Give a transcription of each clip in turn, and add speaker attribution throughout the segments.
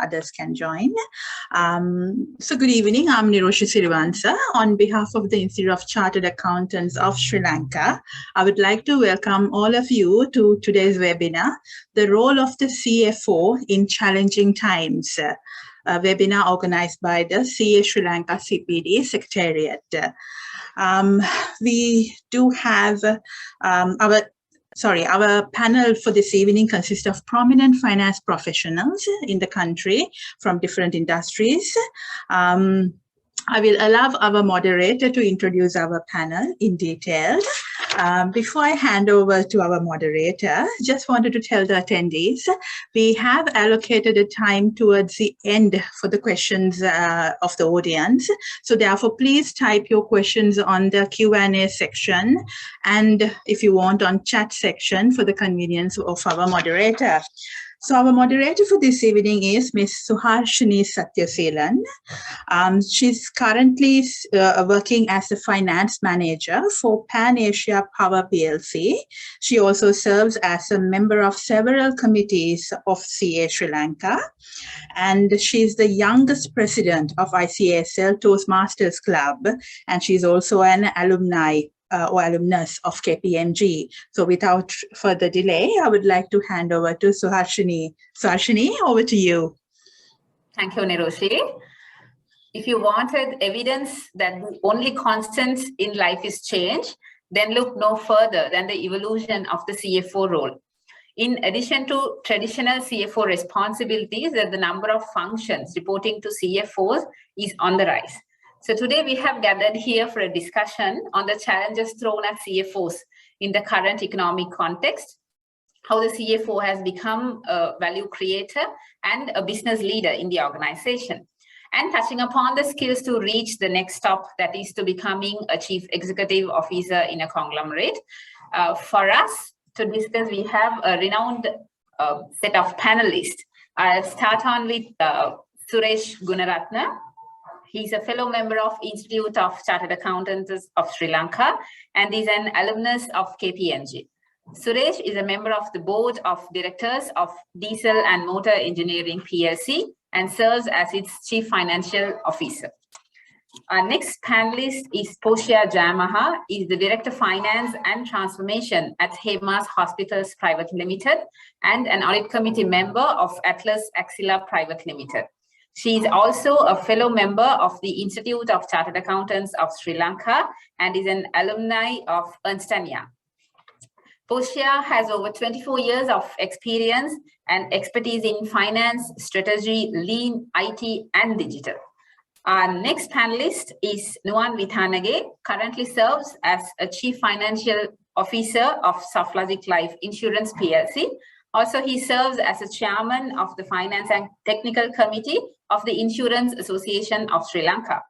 Speaker 1: others can join. So good evening, I'm Niroshi Sirivansa. On behalf of the Institute of Chartered Accountants of Sri Lanka, I would like to welcome all of you to today's webinar, The Role of the CFO in Challenging Times, a webinar organized by the CA Sri Lanka CPD Secretariat. We do have our panel for this evening consists of prominent finance professionals in the country from different industries. I will allow our moderator to introduce our panel in detail. Before I hand over to our moderator, just wanted to tell the attendees, we have allocated a time towards the end for the questions of the audience. So therefore, please type your questions on the Q&A section, and if you want on chat section for the convenience of our moderator. So our moderator for this evening is Ms. Suharshini Satyaseelan. She's currently working as a finance manager for Pan Asia Power PLC. She also serves as a member of several committees of CA Sri Lanka. And she's the youngest president of ICASL Toastmasters Club. And she's also an alumni or alumnus of KPMG. So without further delay, I would like to hand over to Suharshini. Suharshini, over to you.
Speaker 2: Thank you, Niroshi. If you wanted evidence that the only constant in life is change, then look no further than the evolution of the CFO role. In addition to traditional CFO responsibilities, that the number of functions reporting to CFOs is on the rise. So today we have gathered here for a discussion on the challenges thrown at CFOs in the current economic context, how the CFO has become a value creator and a business leader in the organization, and touching upon the skills to reach the next stop, that is to becoming a chief executive officer in a conglomerate. For us to discuss, we have a renowned set of panelists. I'll start on with Suresh Gunaratna. He's a fellow member of Institute of Chartered Accountants of Sri Lanka and is an alumnus of KPMG. Suresh is a member of the board of directors of Diesel and Motor Engineering PLC and serves as its chief financial officer. Our next panelist is Portia Jayamaha, is the Director of Finance and Transformation at Hemas Hospitals Private Limited and an audit committee member of Atlas Axilla Private Limited. She is also a fellow member of the Institute of Chartered Accountants of Sri Lanka and is an alumni of Ernst & Young. Portia has over 24 years of experience and expertise in finance, strategy, lean, IT, and digital. Our next panelist is Nuwan Vithanage, currently serves as a Chief Financial Officer of SoftLogic Life Insurance PLC. Also, he serves as a chairman of the Finance and Technical Committee of the Insurance Association of Sri Lanka.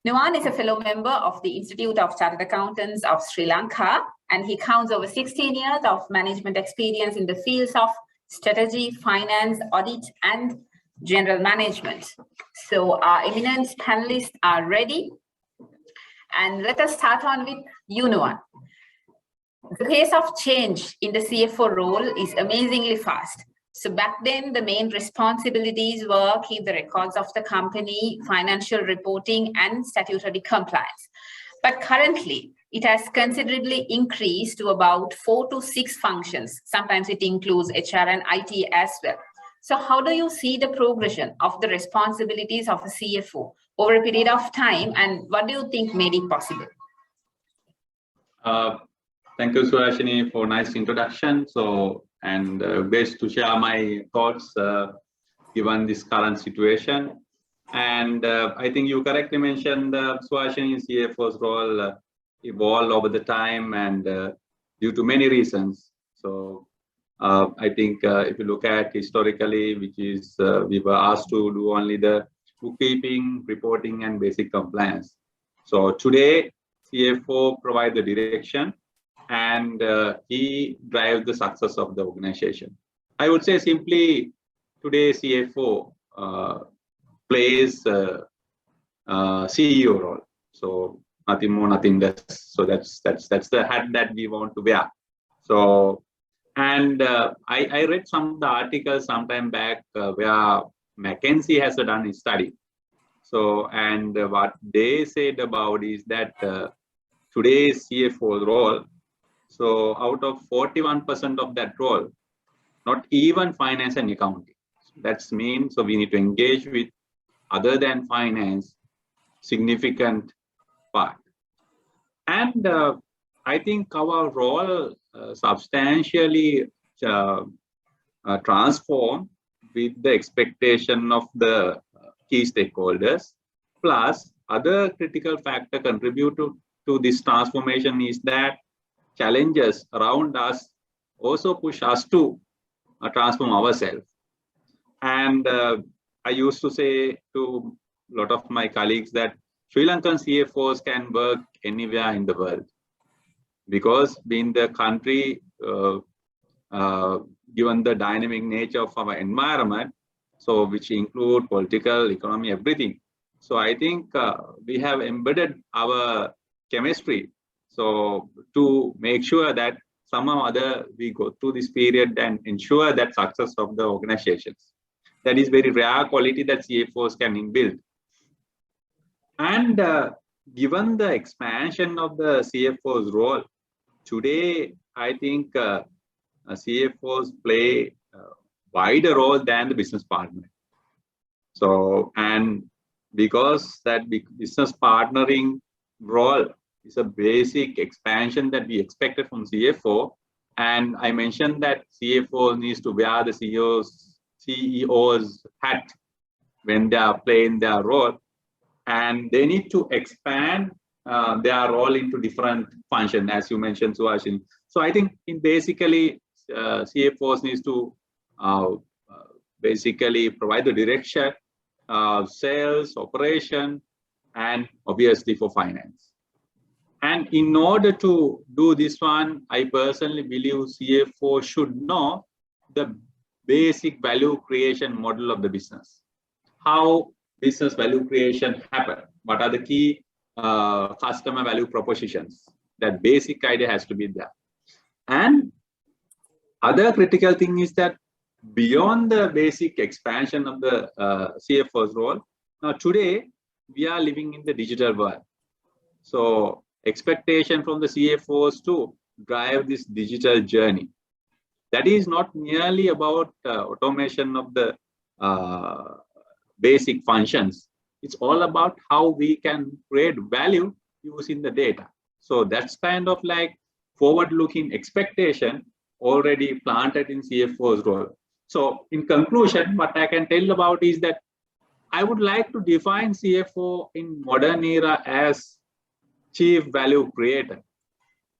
Speaker 2: Nuwan is a fellow member of the Institute of Chartered Accountants of Sri Lanka, and he counts over 16 years of management experience in the fields of strategy, finance, audit, and general management. So our eminent panelists are ready. And let us start on with you, Nuwan. The pace of change in the CFO role is amazingly fast. So back then, the main responsibilities were keep the records of the company, financial reporting, and statutory compliance. But currently, it has considerably increased to about 4 to 6 functions. Sometimes it includes HR and IT as well. So how do you see the progression of the responsibilities of a CFO over a period of time, and what do you think made it possible?
Speaker 3: Thank you, Suharshini, for nice introduction. And best to share my thoughts given this current situation. And I think you correctly mentioned Suharshini, CFO's role evolved over the time and due to many reasons. So I think if you look at historically, which is we were asked to do only the bookkeeping, reporting, and basic compliance. So today, CFO provides the direction and he drives the success of the organization. I would say simply today CFO plays CEO role. So nothing more, nothing less. So that's the hat that we want to wear. So and I read some of the articles sometime back where McKinsey has done a study. So, and what they said about is that today's CFO role, so out of 41% of that role, not even finance and accounting. That means, so we need to engage with other than finance, significant part. And I think our role substantially transformed with the expectation of the key stakeholders, plus other critical factor contribute to this transformation is that challenges around us also push us to transform ourselves. And I used to say to a lot of my colleagues that Sri Lankan CFOs can work anywhere in the world, because being the country, given the dynamic nature of our environment, so which include political, economy, everything. So I think we have embedded our chemistry, so to make sure that somehow or other we go through this period and ensure that success of the organizations. That is very rare quality that CFOs can inbuild. And given the expansion of the CFO's role, today I think CFOs play a wider role than the business partner. So, and because that business partnering role is a basic expansion that we expected from CFO, and I mentioned that CFO needs to wear the CEO's hat when they are playing their role, and they need to expand their role into different functions, as you mentioned, Suhasini. So I think in basically CFOs needs to basically provide the direction, sales, operation, and obviously for finance. And in order to do this one, I personally believe CFO should know the basic value creation model of the business. How business value creation happen? What are the key customer value propositions? That basic idea has to be there. And other critical thing is that beyond the basic expansion of the CFO's role, now today we are living in the digital world. So expectation from the CFOs to drive this digital journey. That is not merely about automation of the basic functions. It's all about how we can create value using the data. So that's kind of like forward-looking expectation already planted in CFO's role. So in conclusion, what I can tell about is that I would like to define CFO in modern era as chief value creator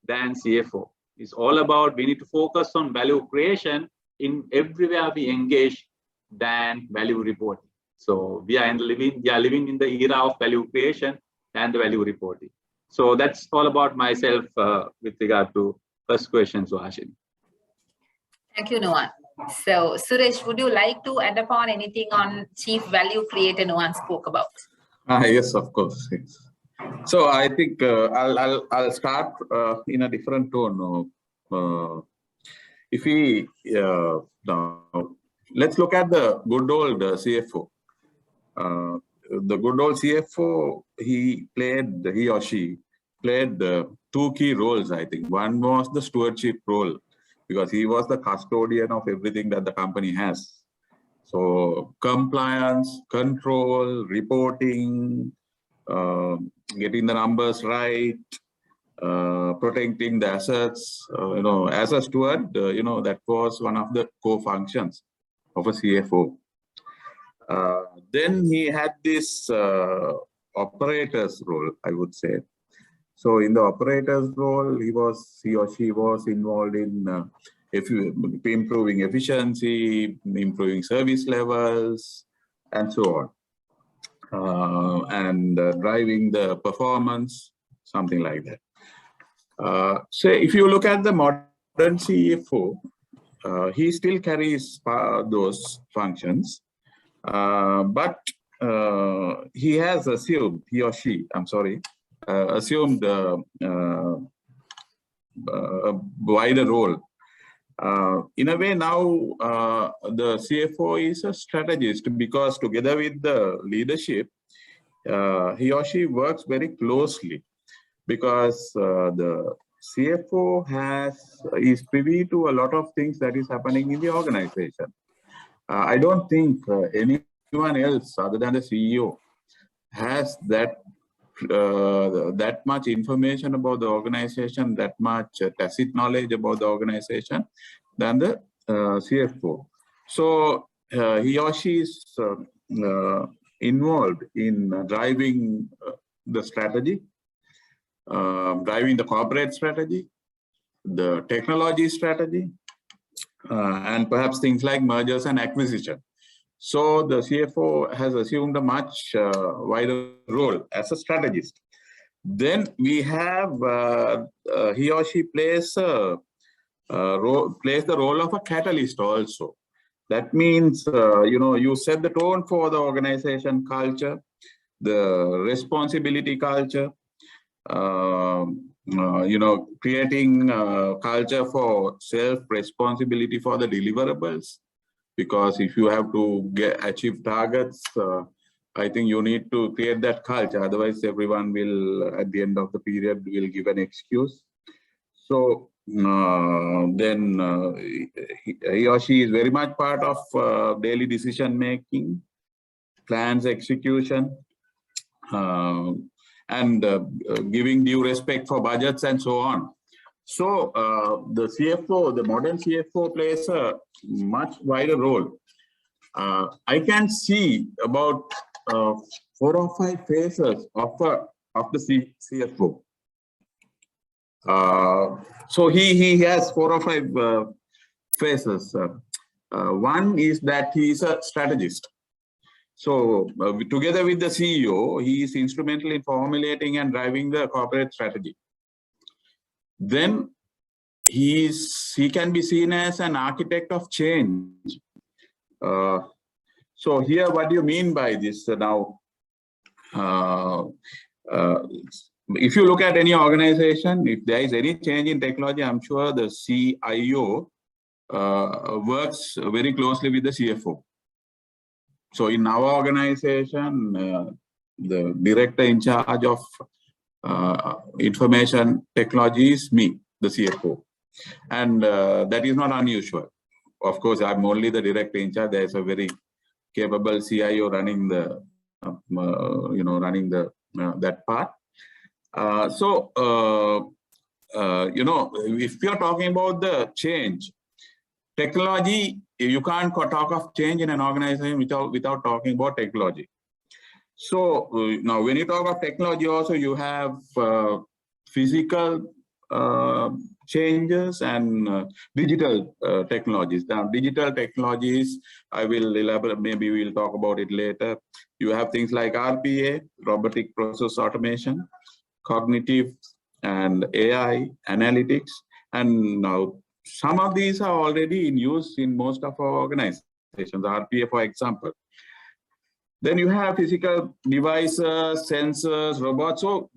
Speaker 3: than CFO. It's all about we need to focus on value creation in everywhere we engage than value reporting. So we are living in the era of value creation and the value reporting. So that's all about myself with regard to first question, Suhasini.
Speaker 2: Thank you, Nuwan. So Suresh, would you like to add upon anything on chief value creator Nuwan spoke about?
Speaker 4: Yes, of course. Yes. So I think I'll start in a different tone. If we now let's look at the good old CFO. The good old CFO, he or she played two key roles, I think. One was the stewardship role, because he was the custodian of everything that the company has. So compliance, control, reporting, getting the numbers right, protecting the assets, as a steward, that was one of the core functions of a CFO. Then he had this operator's role, I would say. So in the operator's role, he or she was involved in improving efficiency, improving service levels, and so on, and driving the performance, something like that. So if you look at the modern CFO, he still carries those functions, but he has assumed, he or she, I'm sorry, assumed a wider role. In a way, now the CFO is a strategist, because together with the leadership, he or she works very closely, because the CFO is privy to a lot of things that is happening in the organization. I don't think anyone else other than the CEO has that much information about the organization, that much tacit knowledge about the organization than the CFO. So he or she is involved in driving the strategy, driving the corporate strategy, the technology strategy, and perhaps things like mergers and acquisition. So the CFO has assumed a much wider role as a strategist. Then we have he or she plays the role of a catalyst also. That means you set the tone for the organization culture, the responsibility culture, creating culture for self-responsibility for the deliverables. Because if you have to achieve targets, I think you need to create that culture. Otherwise, everyone will, at the end of the period, will give an excuse. So then he or she is very much part of daily decision making, plans execution, and giving due respect for budgets and so on. So the CFO, the modern CFO, plays a much wider role. I can see about 4 or 5 phases of the CFO. So he has 4 or 5 phases. One is that he is a strategist. So together with the CEO, he is instrumental in formulating and driving the corporate strategy. Then he can be seen as an architect of change. So here, what do you mean by this now? If you look at any organization, if there is any change in technology, I'm sure the CIO works very closely with the CFO. So in our organization, the director in charge of information technology is me, the CFO. And that is not unusual. Of course, I'm only the director in charge. There's a very capable CIO running the, that part. If you're talking about the change, technology, you can't talk of change in an organization without talking about technology. So now when you talk of technology also, you have physical changes and digital technologies. Now digital technologies, I will elaborate, maybe we'll talk about it later. You have things like RPA, robotic process automation, cognitive and AI analytics, and now some of these are already in use in most of our organizations, RPA for example. Then you have physical devices, sensors, robots. So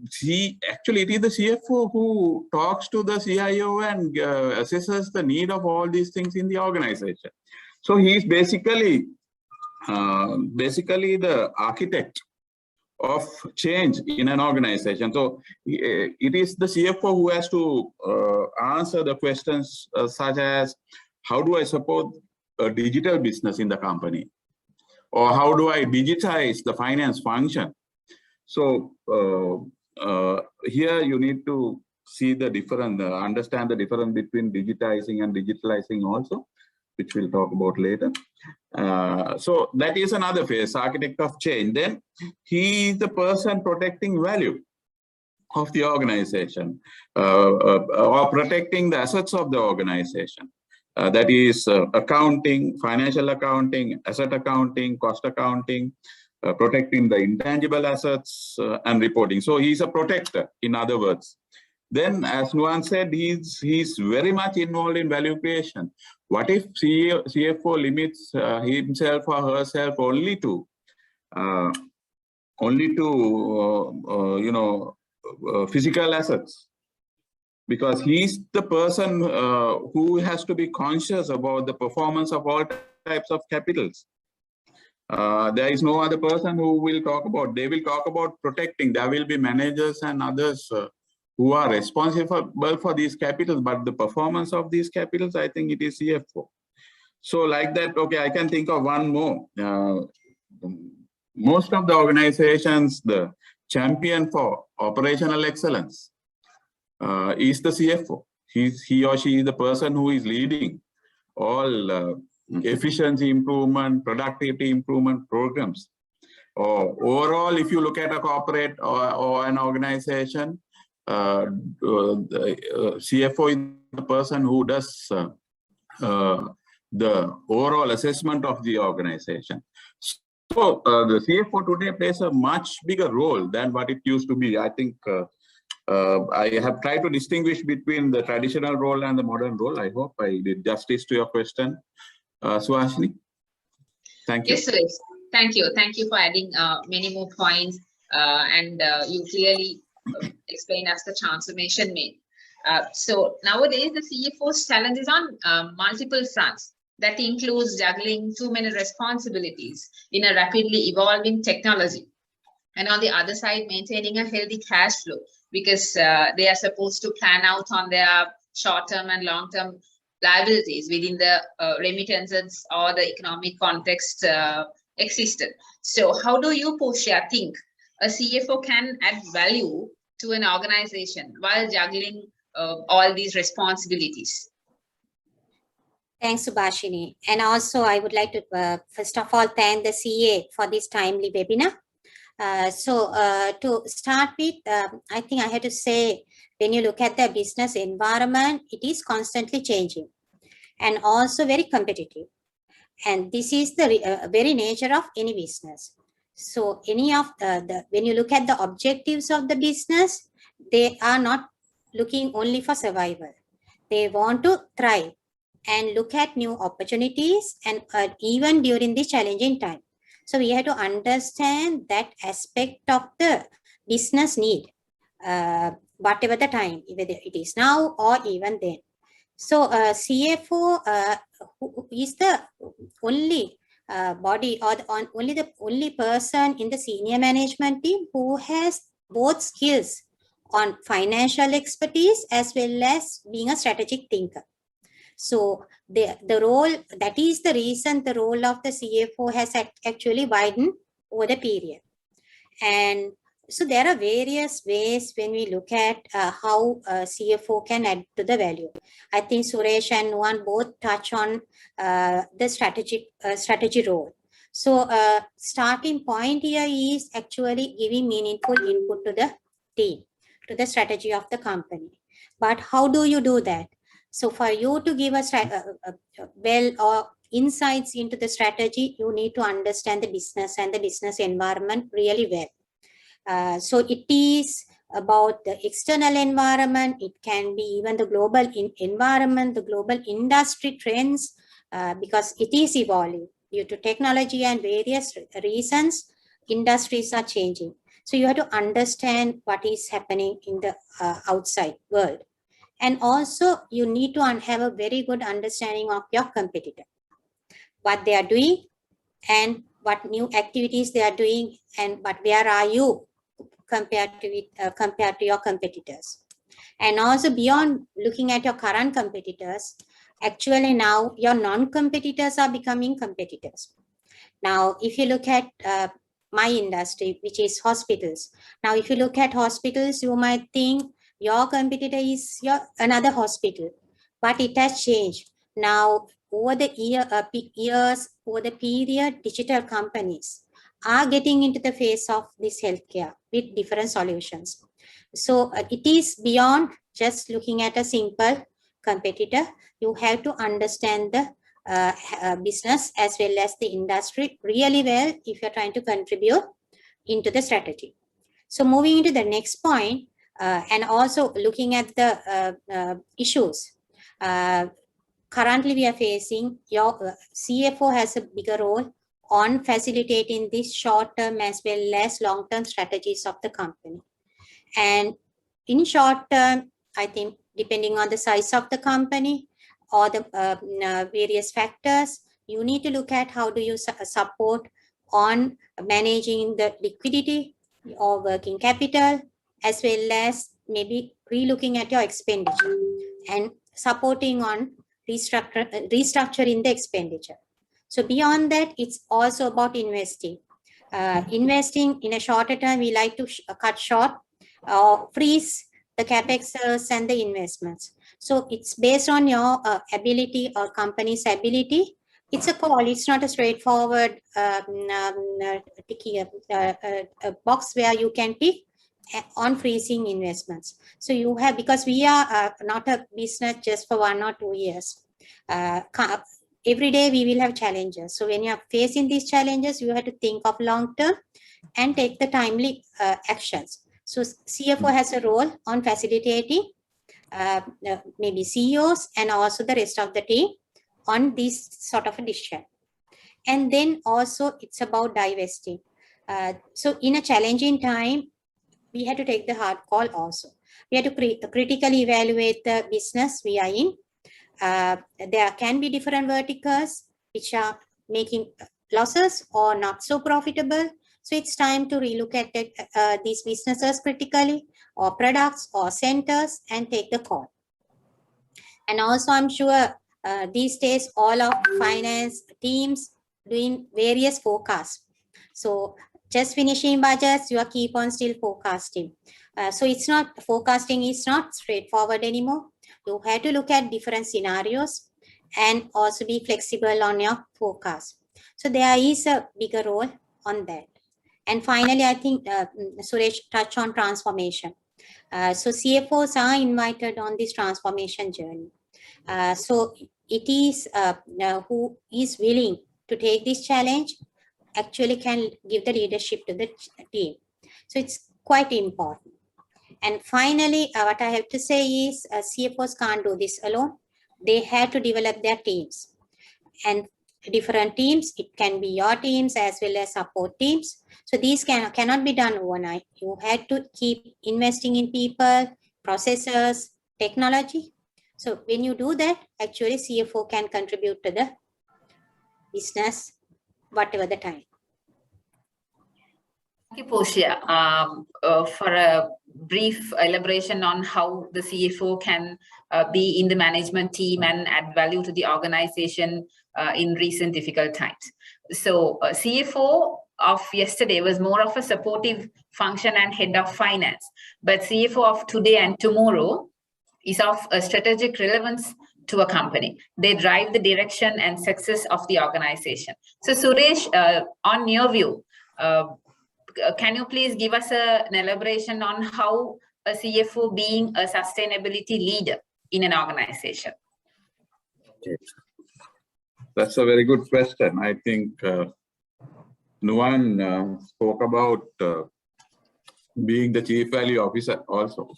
Speaker 4: actually it is the CFO who talks to the CIO and assesses the need of all these things in the organization. So he is basically the architect of change in an organization. So it is the CFO who has to answer the questions such as, how do I support a digital business in the company? Or how do I digitize the finance function? So here you need to see the difference, understand the difference between digitizing and digitalizing also, which we'll talk about later. So that is another phase, architect of change. Then he is the person protecting value of the organization or protecting the assets of the organization. That is accounting, financial accounting, asset accounting, cost accounting, protecting the intangible assets and reporting. So he's a protector, in other words. Then, as Nuan said, he's very much involved in value creation. What if CFO limits himself or herself only to physical assets? because he's the person who has to be conscious about the performance of all types of capitals. There is no other person who will talk about, they will talk about protecting. There will be managers and others who are responsible for these capitals, but the performance of these capitals, I think it is CFO. So like that, okay, I can think of one more. Most of the organizations, the champion for operational excellence is the CFO. He or she is the person who is leading all efficiency improvement, productivity improvement programs. Overall, if you look at a corporate or an organization, the CFO is the person who does the overall assessment of the organization. So the CFO today plays a much bigger role than what it used to be. I think I have tried to distinguish between the traditional role and the modern role. I hope I did justice to your question, Suhasini. Thank you.
Speaker 2: Yes, Suresh. Thank you. Thank you for adding many more points, and you clearly explained us the transformation made. So nowadays, the CFO's challenge is on multiple fronts. That includes juggling too many responsibilities in a rapidly evolving technology. And on the other side, maintaining a healthy cash flow, because they are supposed to plan out on their short-term and long-term liabilities within the remittances or the economic context existed. So how do you, Portia, think a CFO can add value to an organization while juggling all these responsibilities?
Speaker 5: Thanks, Subhashini. And also, I would like to, first of all, thank the CA for this timely webinar. To start with, I think I have to say, when you look at the business environment, it is constantly changing and also very competitive. And this is the very nature of any business. So any of when you look at the objectives of the business, they are not looking only for survival. They want to thrive and look at new opportunities, and even during this challenging time. So we have to understand that aspect of the business need, whatever the time, whether it is now or even then. So CFO is the only body or the only person in the senior management team who has both skills on financial expertise as well as being a strategic thinker. So the role, that is the reason the role of the CFO has actually widened over the period. And so there are various ways when we look at how CFO can add to the value. I think Suresh and Nuwan both touch on the strategy role. So starting point here is actually giving meaningful input to the team, to the strategy of the company. But how do you do that? So for you to give us insights into the strategy, you need to understand the business and the business environment really well. So it is about the external environment. It can be even the global environment, the global industry trends, because it is evolving due to technology and various reasons. Industries are changing. So you have to understand what is happening in the outside world. And also, you need to have a very good understanding of your competitor, what they are doing and what new activities they are doing, and but where are you compared to your competitors. And also beyond looking at your current competitors, actually now your non-competitors are becoming competitors. Now, if you look at my industry, which is hospitals. Now, if you look at hospitals, you might think your competitor is another hospital, but it has changed. Now, over the years, over the period, digital companies are getting into the face of this healthcare with different solutions. So it is beyond just looking at a simple competitor. You have to understand the business as well as the industry really well if you're trying to contribute into the strategy. So moving into the next point, and also looking at the issues. Currently we are facing, your CFO has a bigger role on facilitating these short-term as well as long-term strategies of the company. And in short term, I think depending on the size of the company or the various factors. You need to look at how do you support on managing the liquidity or working capital, as well as maybe re-looking at your expenditure and supporting on restructuring the expenditure. So beyond that, it's also about investing. Investing in a shorter term, we like to cut short or freeze the capex and the investments. So it's based on your ability or company's ability. It's a call. It's not a straightforward box where you can pick on freezing investments. So you have, because we are not a business just for 1 or 2 years. Every day we will have challenges. So when you are facing these challenges, you have to think of long term and take the timely actions. So CFO has a role on facilitating maybe CEOs and also the rest of the team on this sort of a decision. And then also it's about divesting. So in a challenging time, we had to take the hard call also. We had to critically evaluate the business we are in. There can be different verticals which are making losses or not so profitable. So it's time to relook at these businesses critically, or products or centers, and take the call. And also I'm sure these days all of finance teams doing various forecasts. So just finishing budgets, you are keep on still forecasting. So it's not, forecasting is not straightforward anymore. You have to look at different scenarios and also be flexible on your forecast. So there is a bigger role on that. And finally, I think Suresh touched on transformation. So CFOs are invited on this transformation journey. So it is who is willing to take this challenge actually can give the leadership to the team. So it's quite important. And finally, what I have to say is CFOs can't do this alone. They have to develop their teams. And different teams, it can be your teams as well as support teams. So these cannot be done overnight. You have to keep investing in people, processes, technology. So when you do that, actually CFO can contribute to the business, whatever the time.
Speaker 2: Thank you, Portia, for a brief elaboration on how the CFO can be in the management team and add value to the organization in recent difficult times. So CFO of yesterday was more of a supportive function and head of finance, but CFO of today and tomorrow is of a strategic relevance to a company. They drive the direction and success of the organization. So Suresh, on your view, can you please give us an elaboration on how a CFO being a sustainability leader in an organization?
Speaker 4: Okay. That's a very good question. I think Nuwan spoke about being the chief value officer also.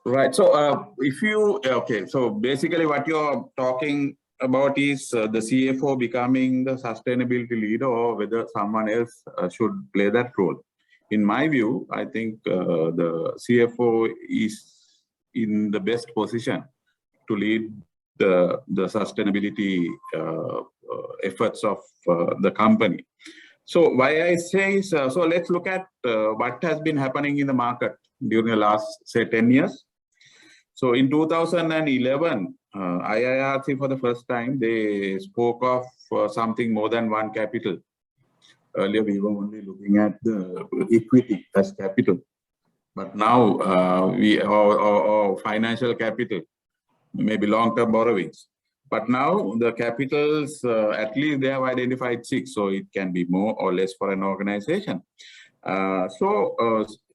Speaker 4: Right. So if you, okay, so basically what you're talking about is the CFO becoming the sustainability leader, or whether someone else should play that role. In my view, I think the CFO is in the best position to lead the sustainability efforts of the company. So why I say is, so let's look at what has been happening in the market during the last, say, 10 years. So in 2011, IIRC for the first time, they spoke of something more than one capital. Earlier, we were only looking at the equity as capital. But now, or financial capital, maybe long-term borrowings. But now the capitals, at least they have identified 6, so it can be more or less for an organization.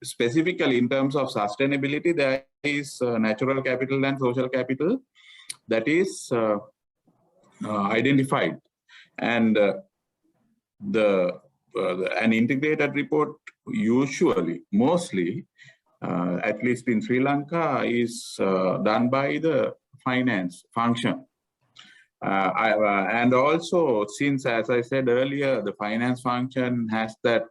Speaker 4: Specifically in terms of sustainability, there is natural capital and social capital that is identified, and an integrated report usually, mostly, at least in Sri Lanka, is done by the finance function. And also, since, as I said earlier, the finance function has that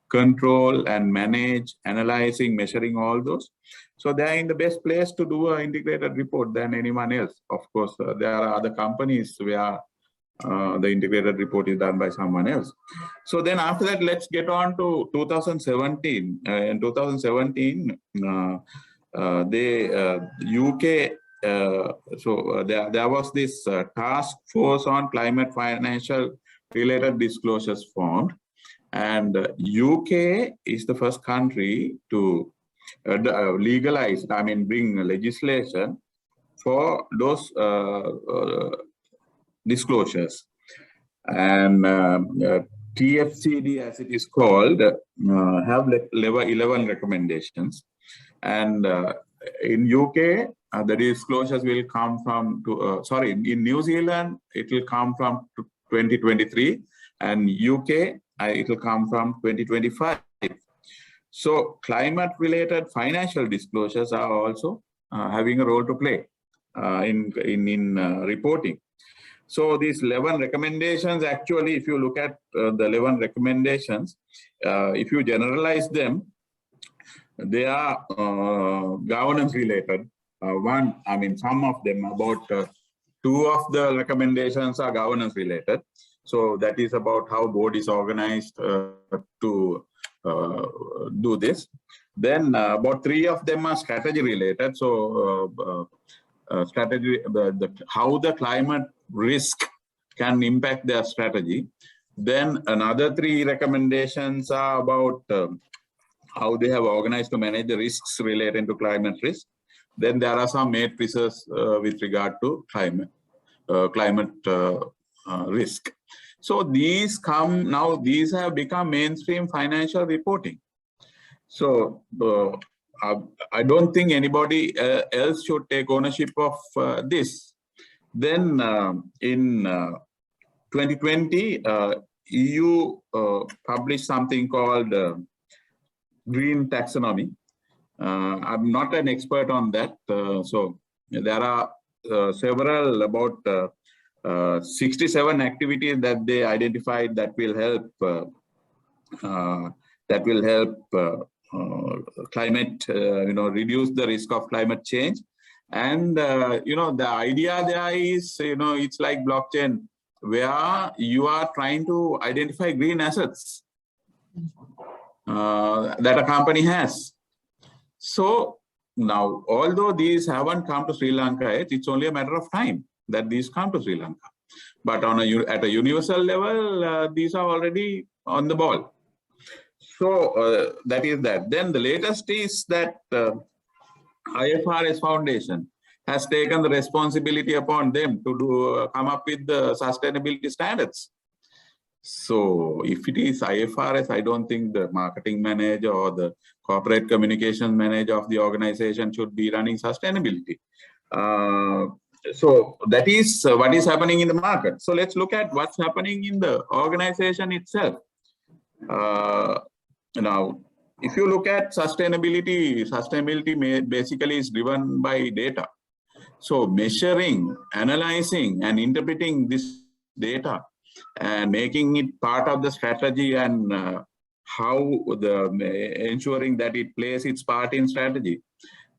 Speaker 4: control and manage, analyzing, measuring all those. So they are in the best place to do an integrated report than anyone else. Of course, there are other companies where the integrated report is done by someone else. So then after that, let's get on to 2017. In 2017, UK, there was this task force on climate financial related disclosures formed, and UK is the first country to legalize, bring legislation for those disclosures. And TFCD, as it is called, have level 11 recommendations. And in UK, the disclosures will come from, in New Zealand, it will come from 2023, and UK, it will come from 2025. So climate-related financial disclosures are also having a role to play in reporting. So these 11 recommendations, actually, if you look at the 11 recommendations, if you generalize them, they are governance related. Some of them, about 2 of the recommendations are governance related. So that is about how board is organized to do this. Then about 3 of them are strategy related. So strategy, how the climate risk can impact their strategy. Then another 3 recommendations are about how they have organized to manage the risks related to climate risk. Then there are some matrices with regard to climate risk. So these have become mainstream financial reporting. So I don't think anybody else should take ownership of this. Then in 2020, EU published something called green taxonomy. I'm not an expert on that. So there are several, about 67 activities that they identified that will help climate, reduce the risk of climate change. And the idea there is, it's like blockchain, where you are trying to identify green assets that a company has. So now, although these haven't come to Sri Lanka yet, it's only a matter of time that these come to Sri Lanka. But at a universal level, these are already on the ball. So that is that. Then the latest is that IFRS Foundation has taken the responsibility upon them to come up with the sustainability standards. So if it is IFRS, I don't think the marketing manager or the corporate communication manager of the organization should be running sustainability. So that is what is happening in the market. So let's look at what's happening in the organization itself. Now, if you look at sustainability basically is driven by data. So measuring, analyzing, and interpreting this data and making it part of the strategy, and how ensuring that it plays its part in strategy.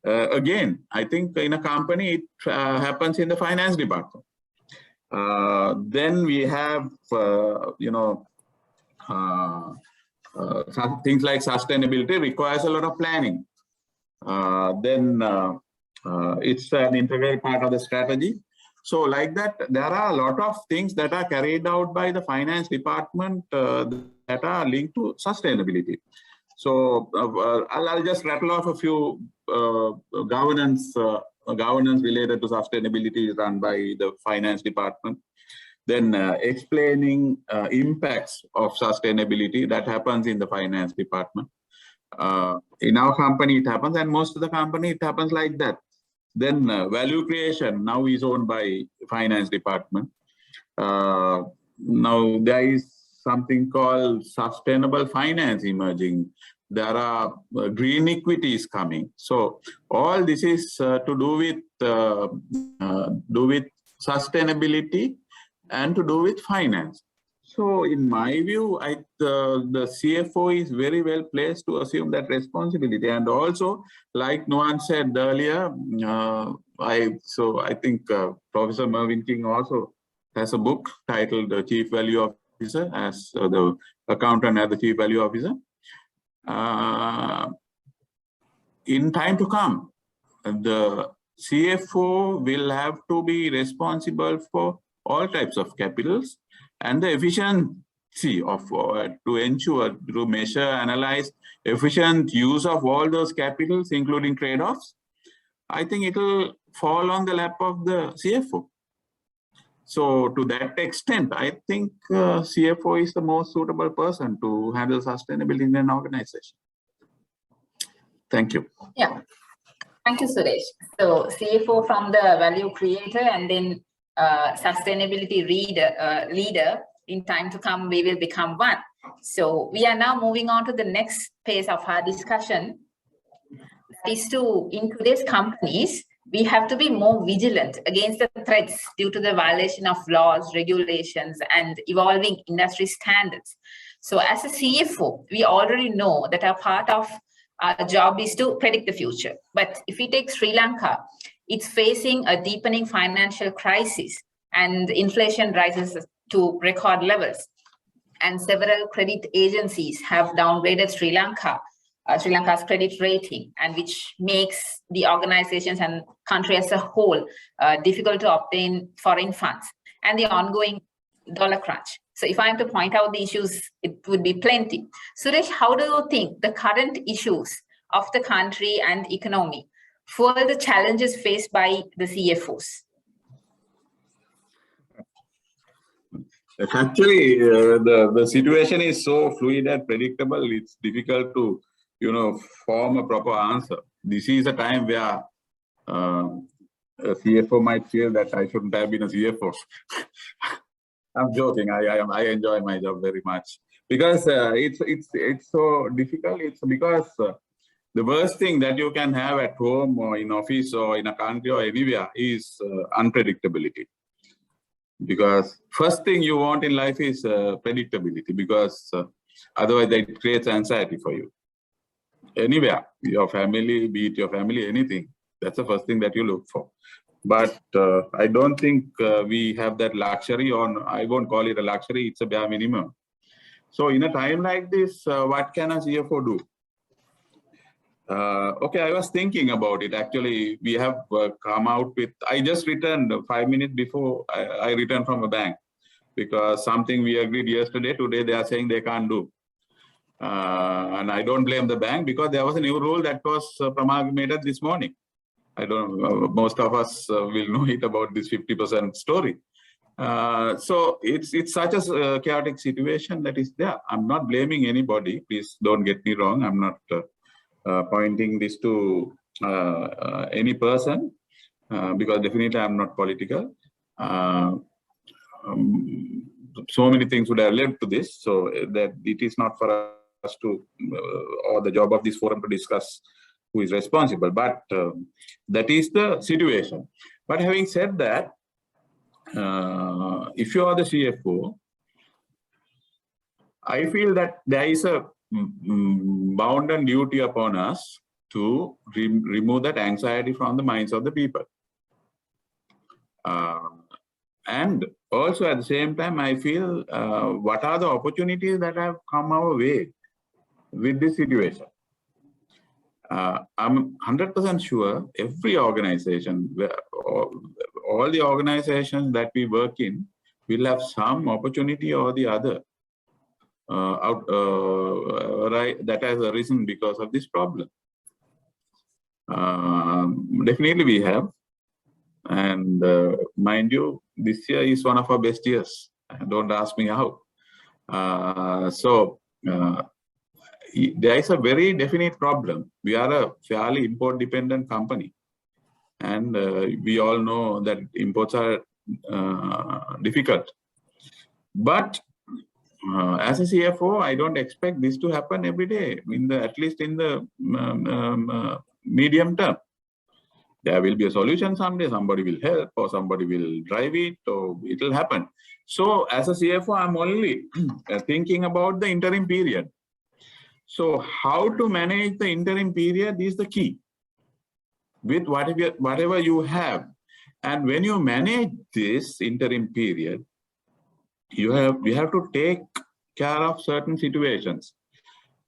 Speaker 4: Again, I think in a company, it happens in the finance department. Then we have, things like sustainability requires a lot of planning. Then it's an integral part of the strategy. So like that, there are a lot of things that are carried out by the finance department that are linked to sustainability. So I'll just rattle off a few governance related to sustainability run by the finance department. Then explaining impacts of sustainability that happens in the finance department. In our company, it happens, and most of the company, it happens like that. Then value creation now is owned by finance department. Now there is something called sustainable finance emerging. There are green equities coming. So all this is to do with sustainability and to do with finance. So in my view, the CFO is very well placed to assume that responsibility. And also, like Noan said earlier, I think Professor Mervyn King also has a book titled The Chief Value Officer, as the accountant as the Chief Value Officer. In time to come, the CFO will have to be responsible for all types of capitals, and the efficiency of to ensure, to measure, analyze efficient use of all those capitals, including trade-offs. I think it will fall on the lap of the CFO. So to that extent, I think CFO is the most suitable person to handle sustainability in an organization. Thank you.
Speaker 2: Yeah. Thank you, Suresh. So CFO from the value creator, and then sustainability leader. In time to come, we will become one. So we are now moving on to the next phase of our discussion. That is in today's companies, we have to be more vigilant against the threats due to the violation of laws, regulations, and evolving industry standards. So as a CFO, we already know that a part of our job is to predict the future. But if we take Sri Lanka, it's facing a deepening financial crisis, and inflation rises to record levels. And several credit agencies have downgraded Sri Lanka's credit rating, and which makes the organizations and country as a whole difficult to obtain foreign funds, and the ongoing dollar crunch. So if I am to point out the issues, it would be plenty. Suresh, how do you think the current issues of the country and economy fuel the challenges faced by the CFOs?
Speaker 4: Actually, the situation is so fluid and predictable, it's difficult to, form a proper answer. This is a time where a CFO might feel that I shouldn't have been a CFO. I'm joking. I enjoy my job very much because it's so difficult. It's because the worst thing that you can have at home or in office or in a country or anywhere is unpredictability. Because first thing you want in life is predictability, because otherwise it creates anxiety for you. Anywhere, your family, be it your family, anything, that's the first thing that you look for. But I don't think we have that luxury, or I won't call it a luxury, it's a bare minimum. So in a time like this, what can a CFO do? Okay, I was thinking about it. Actually, we have come out with, I just returned 5 minutes before I returned from a bank, because something we agreed yesterday, today they are saying they can't do. And I don't blame the bank, because there was a new rule that was promulgated this morning. I don't know, most of us will know it about this 50% story. So it's such a chaotic situation that is there. I'm not blaming anybody. Please don't get me wrong. I'm not pointing this to any person, because definitely I'm not political. So many things would have led to this, so that it is not for us to, or the job of this forum to discuss who is responsible, but that is the situation. But having said that, if you are the CFO, I feel that there is a bounden duty upon us to remove that anxiety from the minds of the people. And also at the same time, I feel what are the opportunities that have come our way with this situation. I'm 100% sure every organization, all the organizations that we work in, will have some opportunity or the other that has arisen because of this problem. Definitely we have. And mind you, this year is one of our best years. Don't ask me how. There is a very definite problem. We are a fairly import-dependent company. And we all know that imports are difficult. But as a CFO, I don't expect this to happen every day, at least in the medium term. There will be a solution someday, somebody will help or somebody will drive it, or it will happen. So as a CFO, I'm only thinking about the interim period. So how to manage the interim period is the key with whatever you have. And when you manage this interim period, you have to take care of certain situations.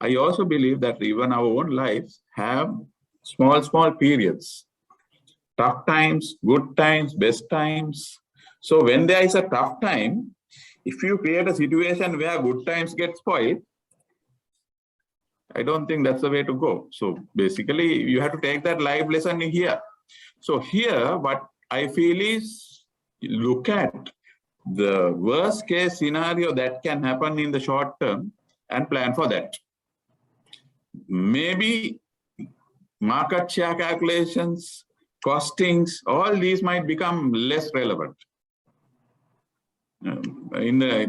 Speaker 4: I also believe that even our own lives have small periods. Tough times, good times, best times. So when there is a tough time, if you create a situation where good times get spoiled, I don't think that's the way to go. So basically, you have to take that life lesson here. So here, what I feel is, look at the worst case scenario that can happen in the short term and plan for that. Maybe market share calculations, costings, all these might become less relevant.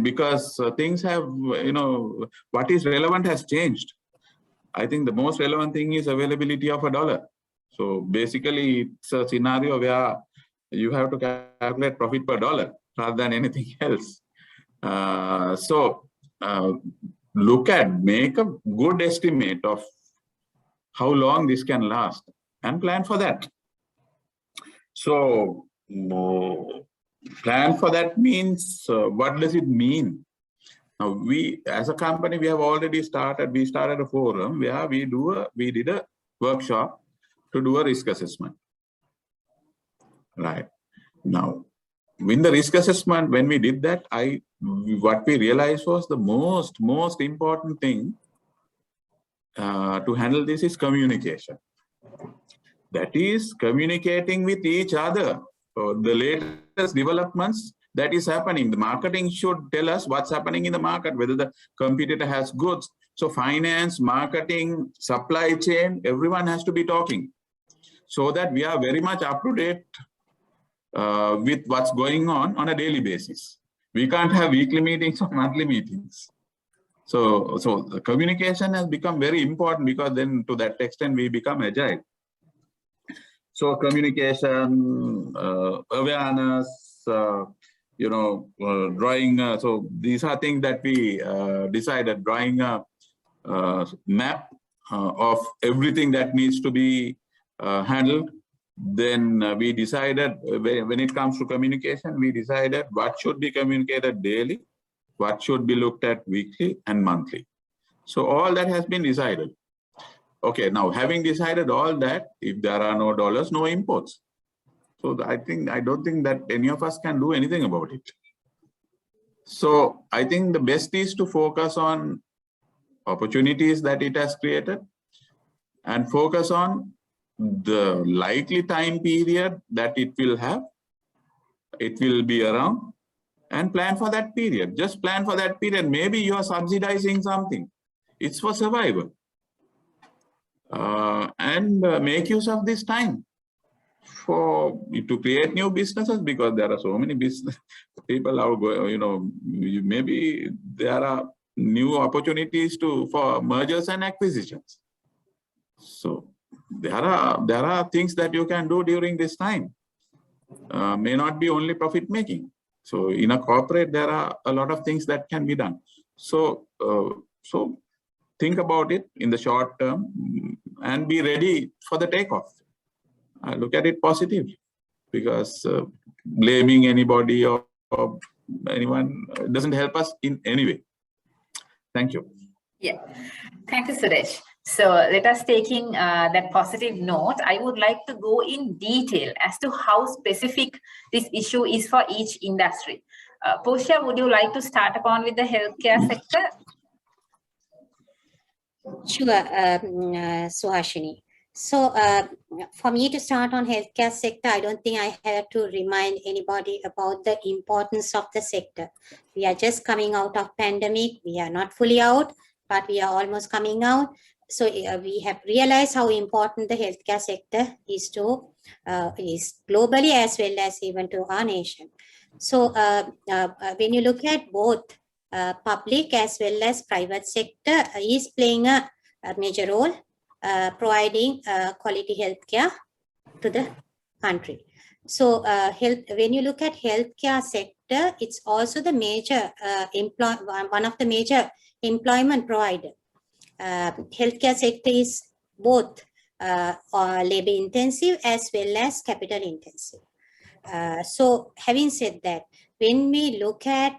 Speaker 4: Because things have, what is relevant has changed. I think the most relevant thing is availability of $1. So basically, it's a scenario where you have to calculate profit per dollar rather than anything else. Make a good estimate of how long this can last and plan for that. So plan for that means, what does it mean? Now, we as a company, we have already started. We started a forum where we did a workshop to do a risk assessment. Right now, in the risk assessment, when we did that, what we realized was the most important thing to handle this is communication. That is communicating with each other. The latest developments that is happening. The marketing should tell us what's happening in the market, whether the competitor has goods. So finance, marketing, supply chain, everyone has to be talking so that we are very much up to date with what's going on a daily basis. We can't have weekly meetings or monthly meetings. So the communication has become very important, because then to that extent we become agile. So communication, awareness, drawing. So these are things that we decided, drawing a map of everything that needs to be handled. Then we decided, when it comes to communication, we decided what should be communicated daily, what should be looked at weekly and monthly. So all that has been decided. Okay, now having decided all that, if there are no dollars, no imports. So I don't think that any of us can do anything about it. So I think the best is to focus on opportunities that it has created and focus on the likely time period that it will have. It will be around, and plan for that period. Just plan for that period. Maybe you are subsidizing something. It's for survival. And make use of this time to create new businesses, because there are so many business people are going, maybe there are new opportunities for mergers and acquisitions. So there are things that you can do during this time. May not be only profit making. So in a corporate, there are a lot of things that can be done. So think about it in the short term and be ready for the takeoff. Look at it positively, because blaming anybody or anyone doesn't help us in any way. Thank you.
Speaker 2: Yeah, thank you, Suresh. So let us taking that positive note, I would like to go in detail as to how specific this issue is for each industry. Portia, would you like to start upon with the healthcare sector?
Speaker 5: Sure, Suhashini. So for me to start on healthcare sector, I don't think I have to remind anybody about the importance of the sector. We are just coming out of pandemic. We are not fully out, but we are almost coming out. So we have realized how important the healthcare sector is globally as well as even to our nation. So when you look at both public as well as private sector is playing a major role providing quality healthcare to the country. So when you look at healthcare sector, it's also the major one of the major employment provider. Healthcare sector is both labor intensive as well as capital intensive. So having said that, when we look at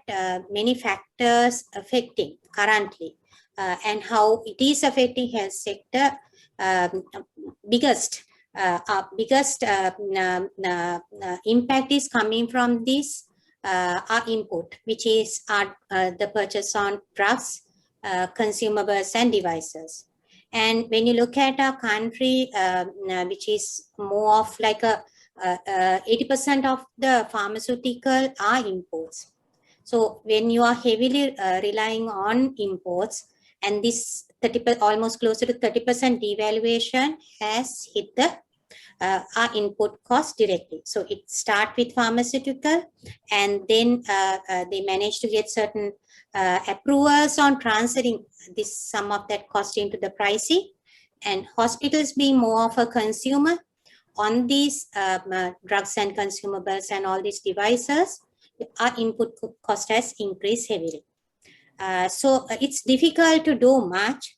Speaker 5: many factors affecting currently and how it is affecting health sector, biggest impact is coming from this our input, which is the purchase on drugs, consumables and devices. And when you look at our country, which is more of like a 80% of the pharmaceutical are imports. So when you are heavily relying on imports, and this 30%, almost closer to 30% devaluation has hit the our input cost directly. So it starts with pharmaceutical, and then they manage to get certain approvals on transferring this some of that cost into the pricing, and hospitals being more of a consumer on these drugs and consumables and all these devices, our input cost has increased heavily. So it's difficult to do much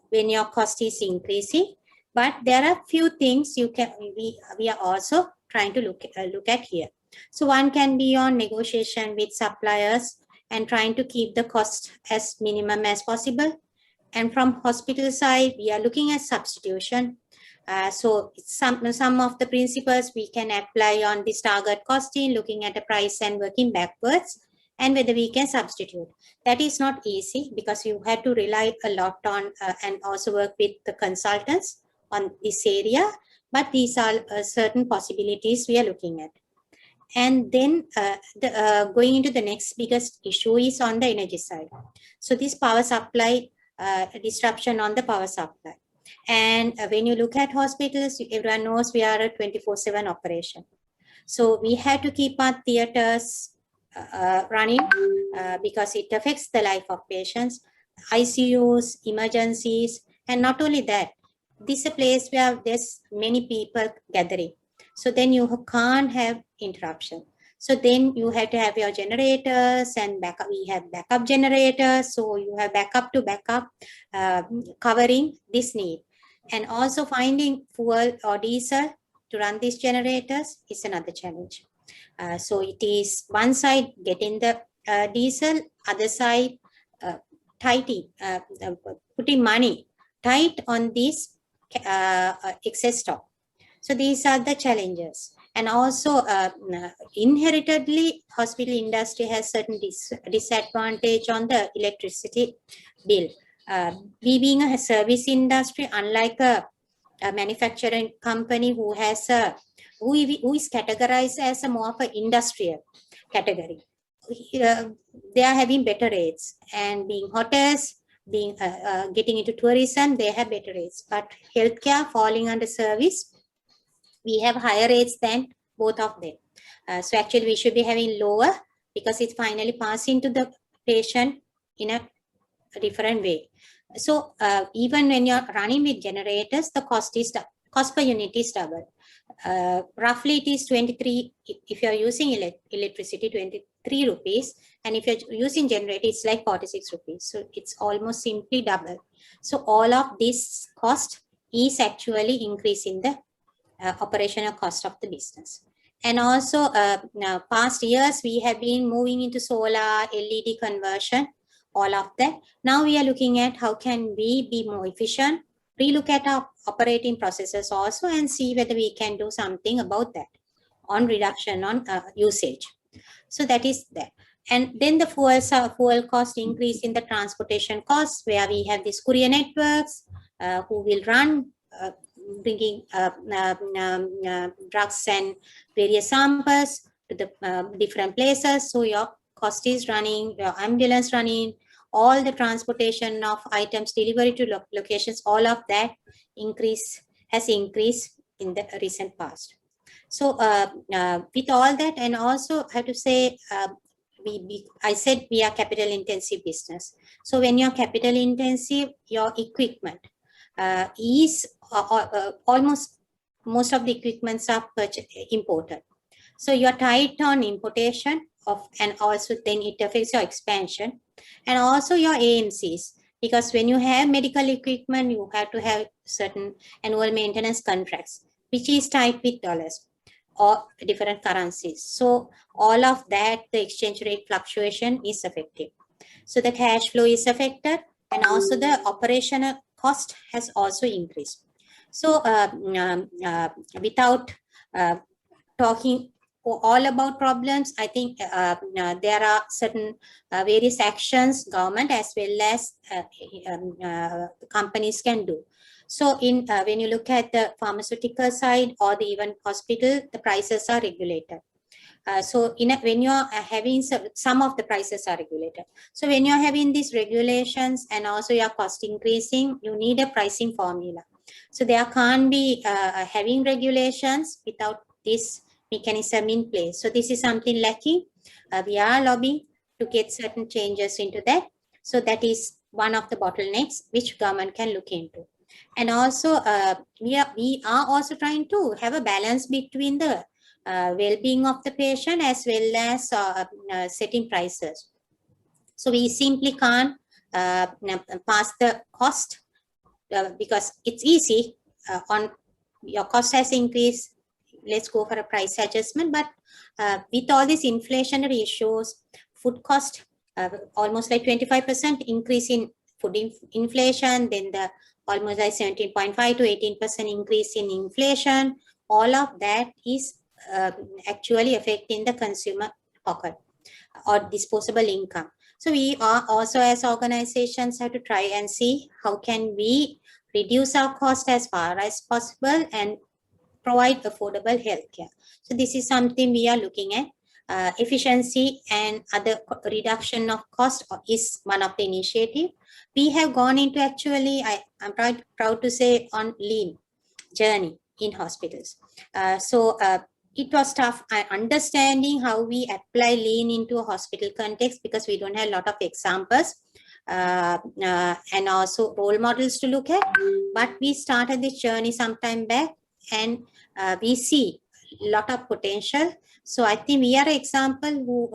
Speaker 5: when your cost is increasing, but there are few things we are also trying to look at here. So one can be on negotiation with suppliers and trying to keep the cost as minimum as possible. And from hospital side, we are looking at substitution. So some of the principles we can apply on this target costing, looking at the price and working backwards, and whether we can substitute. That is not easy because you have to rely a lot on and also work with the consultants on this area. But these are certain possibilities we are looking at. And then going into the next biggest issue is on the energy side. So this power supply, disruption on the power supply. And when you look at hospitals, everyone knows we are a 24/7 operation. So we have to keep our theaters running because it affects the life of patients, ICUs, emergencies, and not only that, this is a place where there's many people gathering. So then you can't have interruption. So then you have to have your generators and backup. We have backup generators. So you have backup to backup covering this need. And also finding fuel or diesel to run these generators is another challenge. So it is one side getting the diesel, other side putting money tight on this excess stock. So these are the challenges. And also inheritedly, hospital industry has certain disadvantage on the electricity bill. We being a service industry, unlike a manufacturing company who has who is categorized as a more of an industrial category, they are having better rates. And being hotels, being getting into tourism, they have better rates. But healthcare falling under service, we have higher rates than both of them. So actually we should be having lower because it's finally passing to the patient in a different way. So even when you're running with generators, the cost per unit is double. Roughly it is 23, if you're using electricity, 23 rupees. And if you're using generator, it's like 46 rupees. So it's almost simply double. So all of this cost is actually increasing the operational cost of the business. And also now past years, we have been moving into solar, LED conversion, all of that. Now we are looking at how can we be more efficient, relook at our operating processes also and see whether we can do something about that on reduction on usage. So that is that. And then the fuel cost increase in the transportation costs, where we have these courier networks who will run bringing drugs and various samples to the different places. So your cost is running, your ambulance running, all the transportation of items, delivery to locations, all of that has increased in the recent past. So with all that, and also I have to say, I said we are capital intensive business. So when you're capital intensive, your equipment is almost most of the equipments are imported. So you're tight on importation and also then it affects your expansion and also your AMCs, because when you have medical equipment, you have to have certain annual maintenance contracts, which is tied with dollars or different currencies. So all of that, the exchange rate fluctuation is affected. So the cash flow is affected and also the operational cost has also increased. So without talking all about problems, I think there are certain various actions government as well as companies can do. So in when you look at the pharmaceutical side or the even hospital, the prices are regulated. So when you are having some of the prices are regulated. So when you are having these regulations and also your cost increasing, you need a pricing formula. So there can't be having regulations without this mechanism in place. So this is something lacking. We are lobbying to get certain changes into that. So that is one of the bottlenecks which government can look into. And also we are also trying to have a balance between the well-being of the patient as well as setting prices. So we simply can't pass the cost because it's easy on your cost has increased, let's go for a price adjustment. But with all these inflationary issues, food cost almost like 25% increase in food inflation, then the almost like 17.5 to 18% increase in inflation, all of that is actually affecting the consumer pocket or disposable income. So we are also as organizations have to try and see how can we reduce our cost as far as possible and provide affordable healthcare. So this is something we are looking at. Efficiency and other reduction of cost is one of the initiative. We have gone into actually, I'm proud to say, on lean journey in hospitals. It was tough understanding how we apply lean into a hospital context because we don't have a lot of examples and also role models to look at. But we started this journey some time back and we see a lot of potential. So I think we are an example who,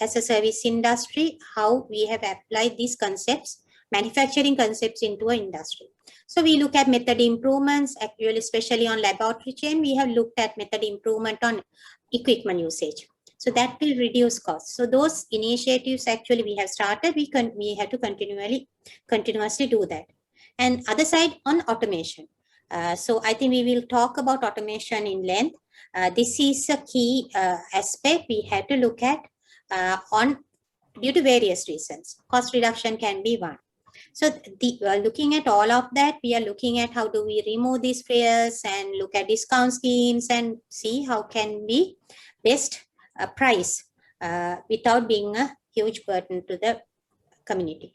Speaker 5: as a service industry, how we have applied these concepts, manufacturing concepts into an industry. So we look at method improvements, actually, especially on laboratory chain, we have looked at method improvement on equipment usage. So that will reduce costs. So those initiatives actually we have started, we have to continuously do that. And other side on automation. So I think we will talk about automation in length. This is a key aspect we have to look at due to various reasons. Cost reduction can be one. So looking at all of that, we are looking at how do we remove these fares and look at discount schemes and see how can we best price without being a huge burden to the community.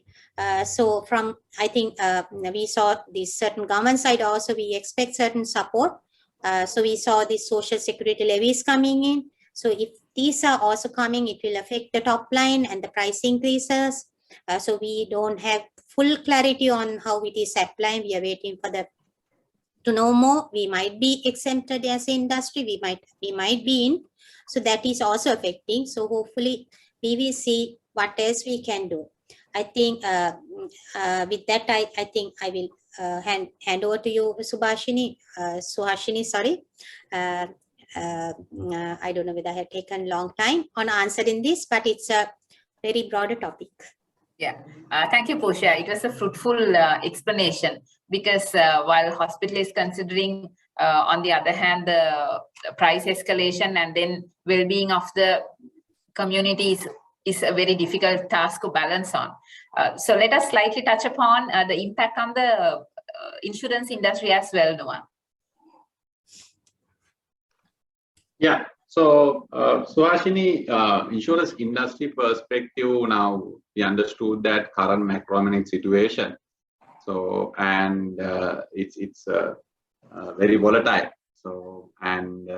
Speaker 5: So from, I think we saw this certain government side also, we expect certain support. So we saw the social security levies coming in. So if these are also coming, it will affect the top line and the price increases. So we don't have full clarity on how it is applying. We are waiting for to know more. We might be exempted as an industry. We might be in. So that is also affecting. So hopefully we will see what else we can do. I think with that, I think I will hand over to you, Suhashini, sorry. I don't know whether I have taken long time on answering this, but it's a very broader topic.
Speaker 2: Yeah, thank you, Portia. It was a fruitful explanation because while hospital is considering, on the other hand, the price escalation and then well-being of the communities is a very difficult task to balance on. So let us slightly touch upon the impact on the insurance industry as well, Noah.
Speaker 3: Yeah, so Suhashini, insurance industry perspective, now we understood that current macroeconomic situation. So, and it's very volatile. So, and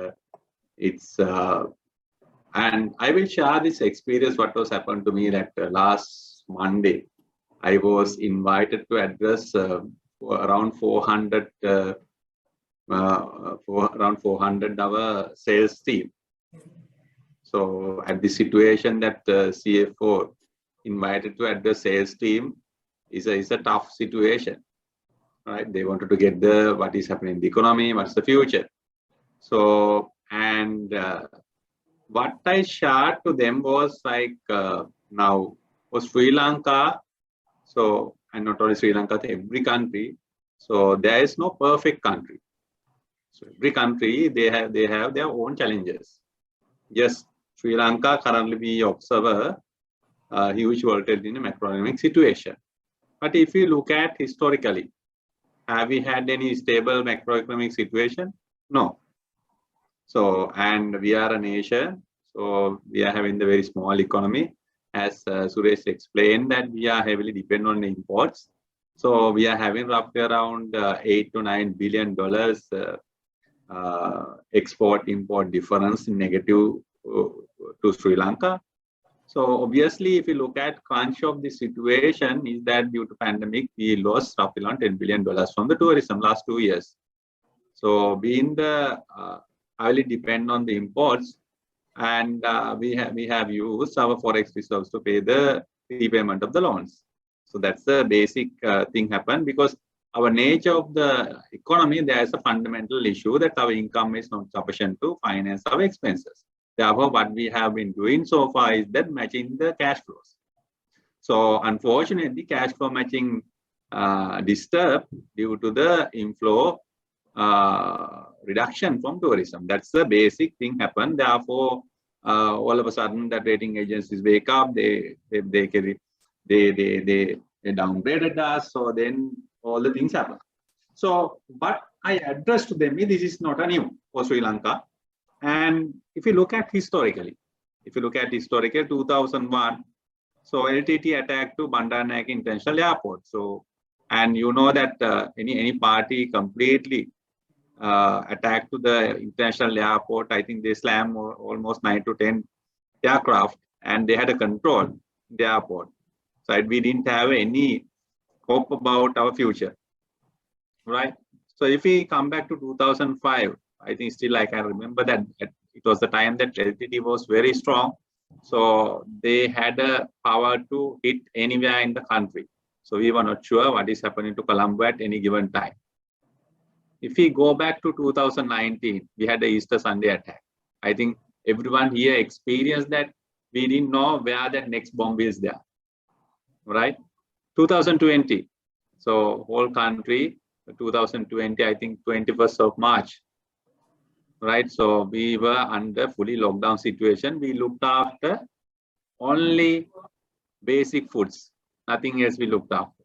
Speaker 3: and I will share this experience, what was happened to me that last Monday, I was invited to address around 400 for around 400 our sales team. So at the situation that the CFO invited to address sales team is a tough situation, right? They wanted to get what is happening in the economy, what's the future. So, and what I shared to them was like now for Sri Lanka, so, and not only Sri Lanka, every country. So there is no perfect country. So every country, they have their own challenges. Yes, Sri Lanka currently we observe a huge volatility in a macroeconomic situation. But if you look at historically, have we had any stable macroeconomic situation? No. So, and we are a nation, so we are having the very small economy. As Suresh explained, that we are heavily dependent on imports. So we are having roughly around $8 to $9 billion export-import difference in negative to Sri Lanka. So obviously, if you look at crunch of the situation, is that due to pandemic, we lost roughly around $10 billion from the tourism last 2 years. So being the highly depend on the imports, and we have used our forex reserves to pay the repayment of the loans. So that's the basic thing happened, because our nature of the economy, there is a fundamental issue that our income is not sufficient to finance our expenses. Therefore, what we have been doing so far is that matching the cash flows. So unfortunately, cash flow matching disturbed due to the inflow reduction from tourism. That's the basic thing happened. Therefore, all of a sudden, that rating agencies wake up. They downgraded us. So then all the things happen. So, but I addressed to them, this is not a new for Sri Lanka. And if you look at historically, 2001, so LTT attacked to Bandaranaike International Airport. So, and you know that any party completely attacked to the international airport, I think they slammed almost 9 to 10 aircraft, and they had a control the airport. So we didn't have any hope about our future, right? So if we come back to 2005, I think still I can remember that it was the time that LTT was very strong. So they had a power to hit anywhere in the country. So we were not sure what is happening to Colombo at any given time. If we go back to 2019, we had the Easter Sunday attack. I think everyone here experienced that. We didn't know where that next bomb is there, right? 2020, so whole country, 2020, I think 21st of March, right? So we were under fully lockdown situation. We looked after only basic foods, nothing else we looked after,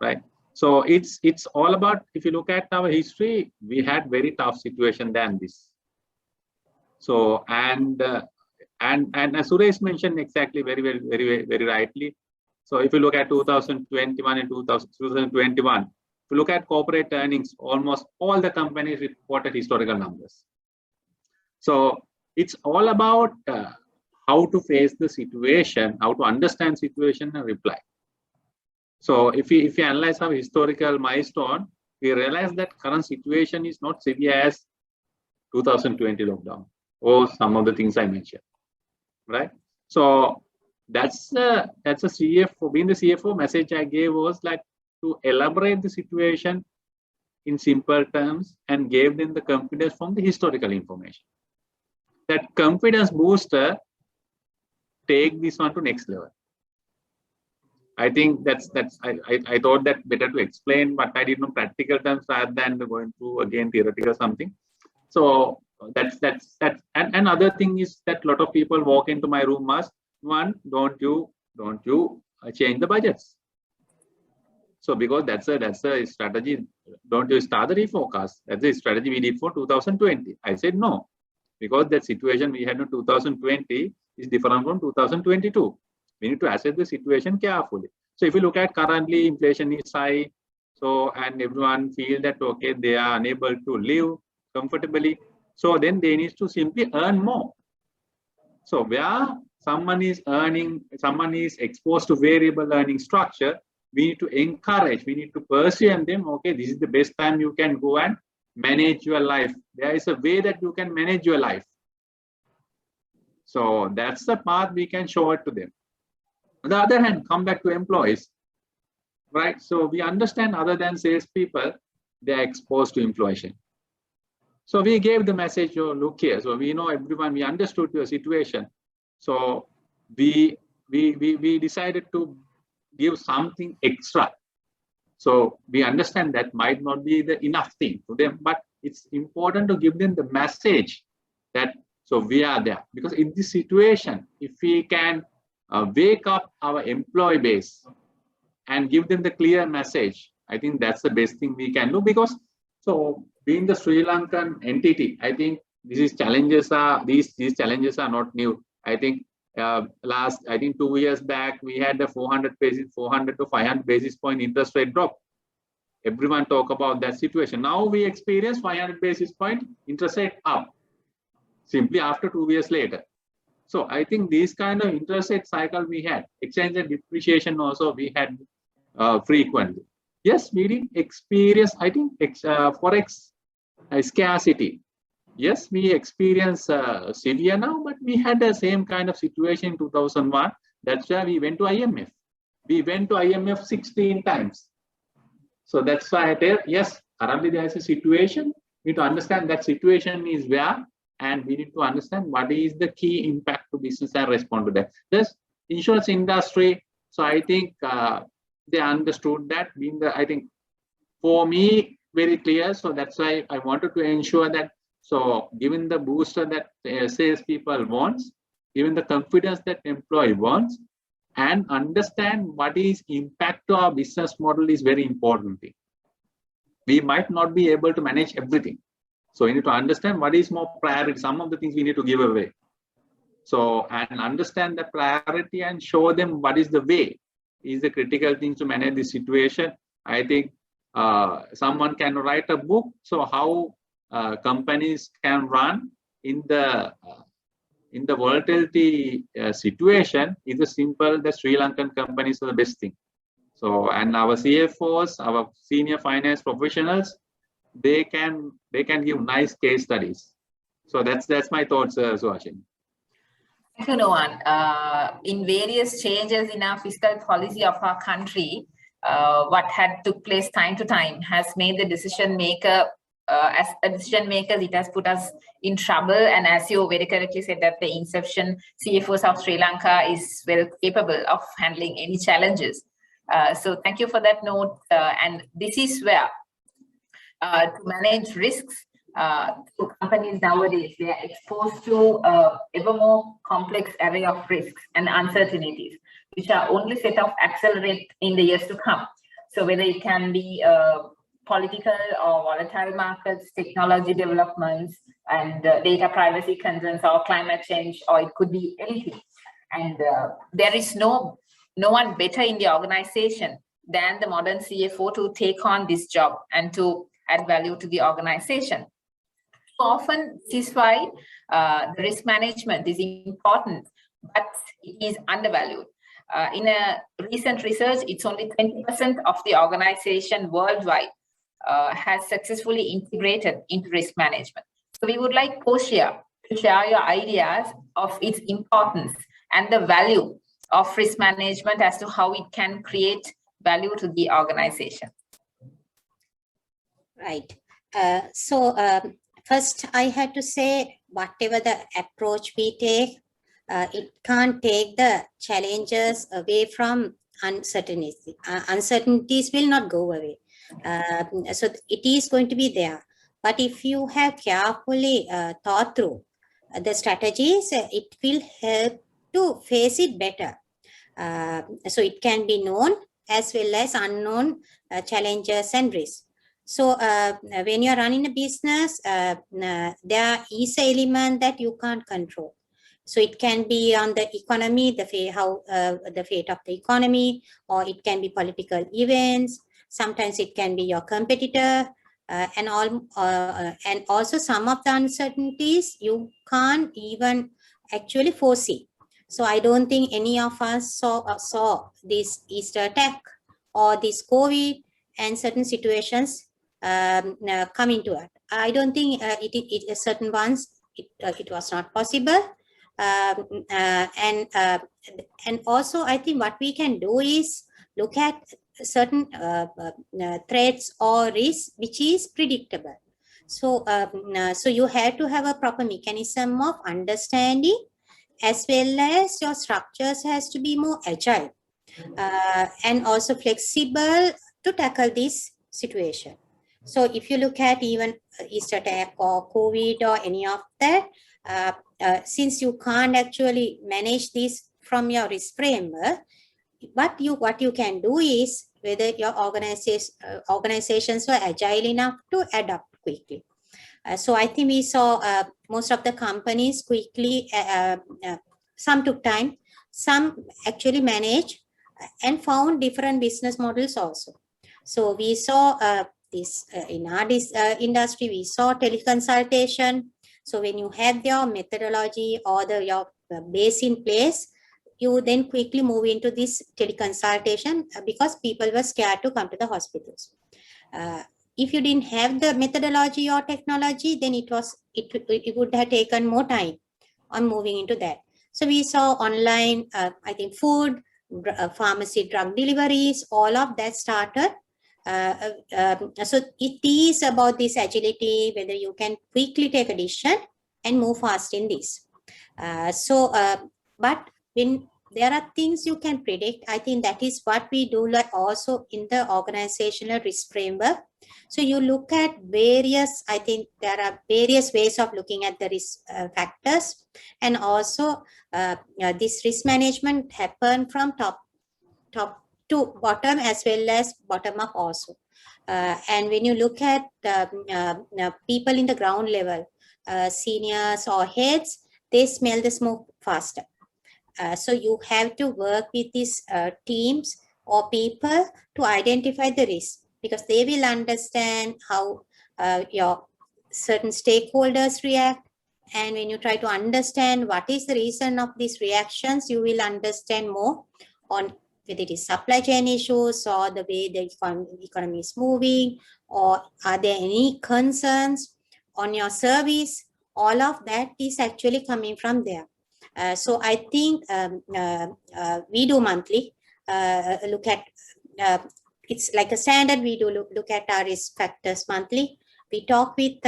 Speaker 3: right? So it's all about, if you look at our history, we had very tough situation than this. So, and as Suresh mentioned exactly very rightly. So if you look at 2021 and 2021, if you look at corporate earnings, almost all the companies reported historical numbers. So it's all about how to face the situation, how to understand situation and reply. So if you analyze our historical milestone, we realize that current situation is not severe as 2020 lockdown or some of the things I mentioned, right? So that's a CFO. Being the CFO, message I gave was like to elaborate the situation in simple terms and gave them the confidence from the historical information. That confidence booster take this one to next level. I think I thought that better to explain what I did in practical terms rather than going through again theoretical something. So that's and another thing is that a lot of people walk into my room must one, don't you change the budgets. So because that's a strategy, don't you start the reforecast. That's the strategy we did for 2020. I said no, because that situation we had in 2020 is different from 2022. We need to assess the situation carefully. So if you look at currently inflation is high, so and everyone feel that okay, they are unable to live comfortably. So then they need to simply earn more. So where someone is exposed to variable earning structure, we need to encourage, we need to persuade them, okay, this is the best time you can go and manage your life. There is a way that you can manage your life. So that's the path we can show it to them. On the other hand, come back to employees, right? So we understand other than salespeople, they are exposed to inflation. So we gave the message, oh, look here. So we know everyone, we understood your situation. So we decided to give something extra. So we understand that might not be the enough thing to them, but it's important to give them the message that, so we are there. Because in this situation, if we can wake up our employee base and give them the clear message, I think that's the best thing we can do. Because so being the Sri Lankan entity, I think these challenges are not new. I think last 2 years back, we had the 400 to 500 basis point interest rate drop. Everyone talk about that situation. Now we experience 500 basis point interest rate up, simply after 2 years later. So I think these kind of interest rate cycle we had, exchange rate depreciation also we had frequently. Yes, we did experience, I think, forex scarcity. Yes, we experience severe now, but we had the same kind of situation in 2001. That's why we went to IMF. We went to IMF 16 times. So that's why I tell, yes, currently there is a situation. We need to understand that situation is where, and we need to understand what is the key impact to business and respond to that. This insurance industry, so I think they understood that. I think for me, very clear. So that's why I wanted to ensure that, so given the booster that salespeople wants, given the confidence that employee wants, and understand what is impact to our business model is very important thing. We might not be able to manage everything. So we need to understand what is more priority. Some of the things we need to give away. So, and understand the priority and show them what is the way is the critical thing to manage the situation. I think someone can write a book. So how companies can run in the volatility situation is a simple, the Sri Lankan companies are the best thing. So, and our CFOs, our senior finance professionals, they can give nice case studies. So that's my thoughts, Suhasini.
Speaker 2: Thank you, Noan. In various changes in our fiscal policy of our country, what had took place time to time has made the decision maker, as a decision maker, it has put us in trouble. And as you very correctly said, that the inception CFOs of Sri Lanka is well capable of handling any challenges. So thank you for that note. And this is where to manage risks, companies nowadays, they are exposed to ever more complex array of risks and uncertainties, which are only set to accelerate in the years to come. So whether it can be political or volatile markets, technology developments, and data privacy concerns, or climate change, or it could be anything. And there is no one better in the organization than the modern CFO to take on this job and to add value to the organization. Often, this is why the risk management is important, but it is undervalued. In a recent research, it's only 20% of the organization worldwide has successfully integrated into risk management. So we would like Portia to share your ideas of its importance and the value of risk management as to how it can create value to the organization.
Speaker 5: Right. First, I had to say, whatever the approach we take, it can't take the challenges away from uncertainty. Uncertainties will not go away. So it is going to be there. But if you have carefully thought through the strategies, it will help to face it better. So it can be known as well as unknown challenges and risks. So when you're running a business, there is an element that you can't control. So it can be on the economy, the fate of the economy, or it can be political events. Sometimes it can be your competitor, and also some of the uncertainties you can't even actually foresee. So I don't think any of us saw this Easter attack or this COVID and certain situations coming to I don't think certain ones it was not possible. And also I think what we can do is look at certain threats or risks which is predictable. So so you have to have a proper mechanism of understanding, as well as your structures has to be more agile and also flexible to tackle this situation. So if you look at even East attack or COVID or any of that, since you can't actually manage this from your risk framework, what you can do is whether your organizations were agile enough to adapt quickly. So I think we saw most of the companies quickly, some took time, some actually managed and found different business models also. So we saw this in our industry, we saw teleconsultation. So when you have your methodology or your base in place, you then quickly move into this teleconsultation because people were scared to come to the hospitals. If you didn't have the methodology or technology, then it would have taken more time on moving into that. So we saw online, I think food, pharmacy, drug deliveries, all of that started. So it is about this agility, whether you can quickly take a decision and move fast in this. But when there are things you can predict, I think that is what we do like also in the organizational risk framework. So you look at various, I think there are various ways of looking at the risk factors, and also this risk management happen from top to bottom as well as bottom up also. And when you look at people in the ground level, seniors or heads, they smell the smoke faster. So you have to work with these teams or people to identify the risk, because they will understand how your certain stakeholders react. And when you try to understand what is the reason of these reactions, you will understand more on whether it is supply chain issues or the way the economy is moving, or are there any concerns on your service. All of that is actually coming from there. So I think we do monthly look at, it's like a standard, we do look at our risk factors monthly. We talk with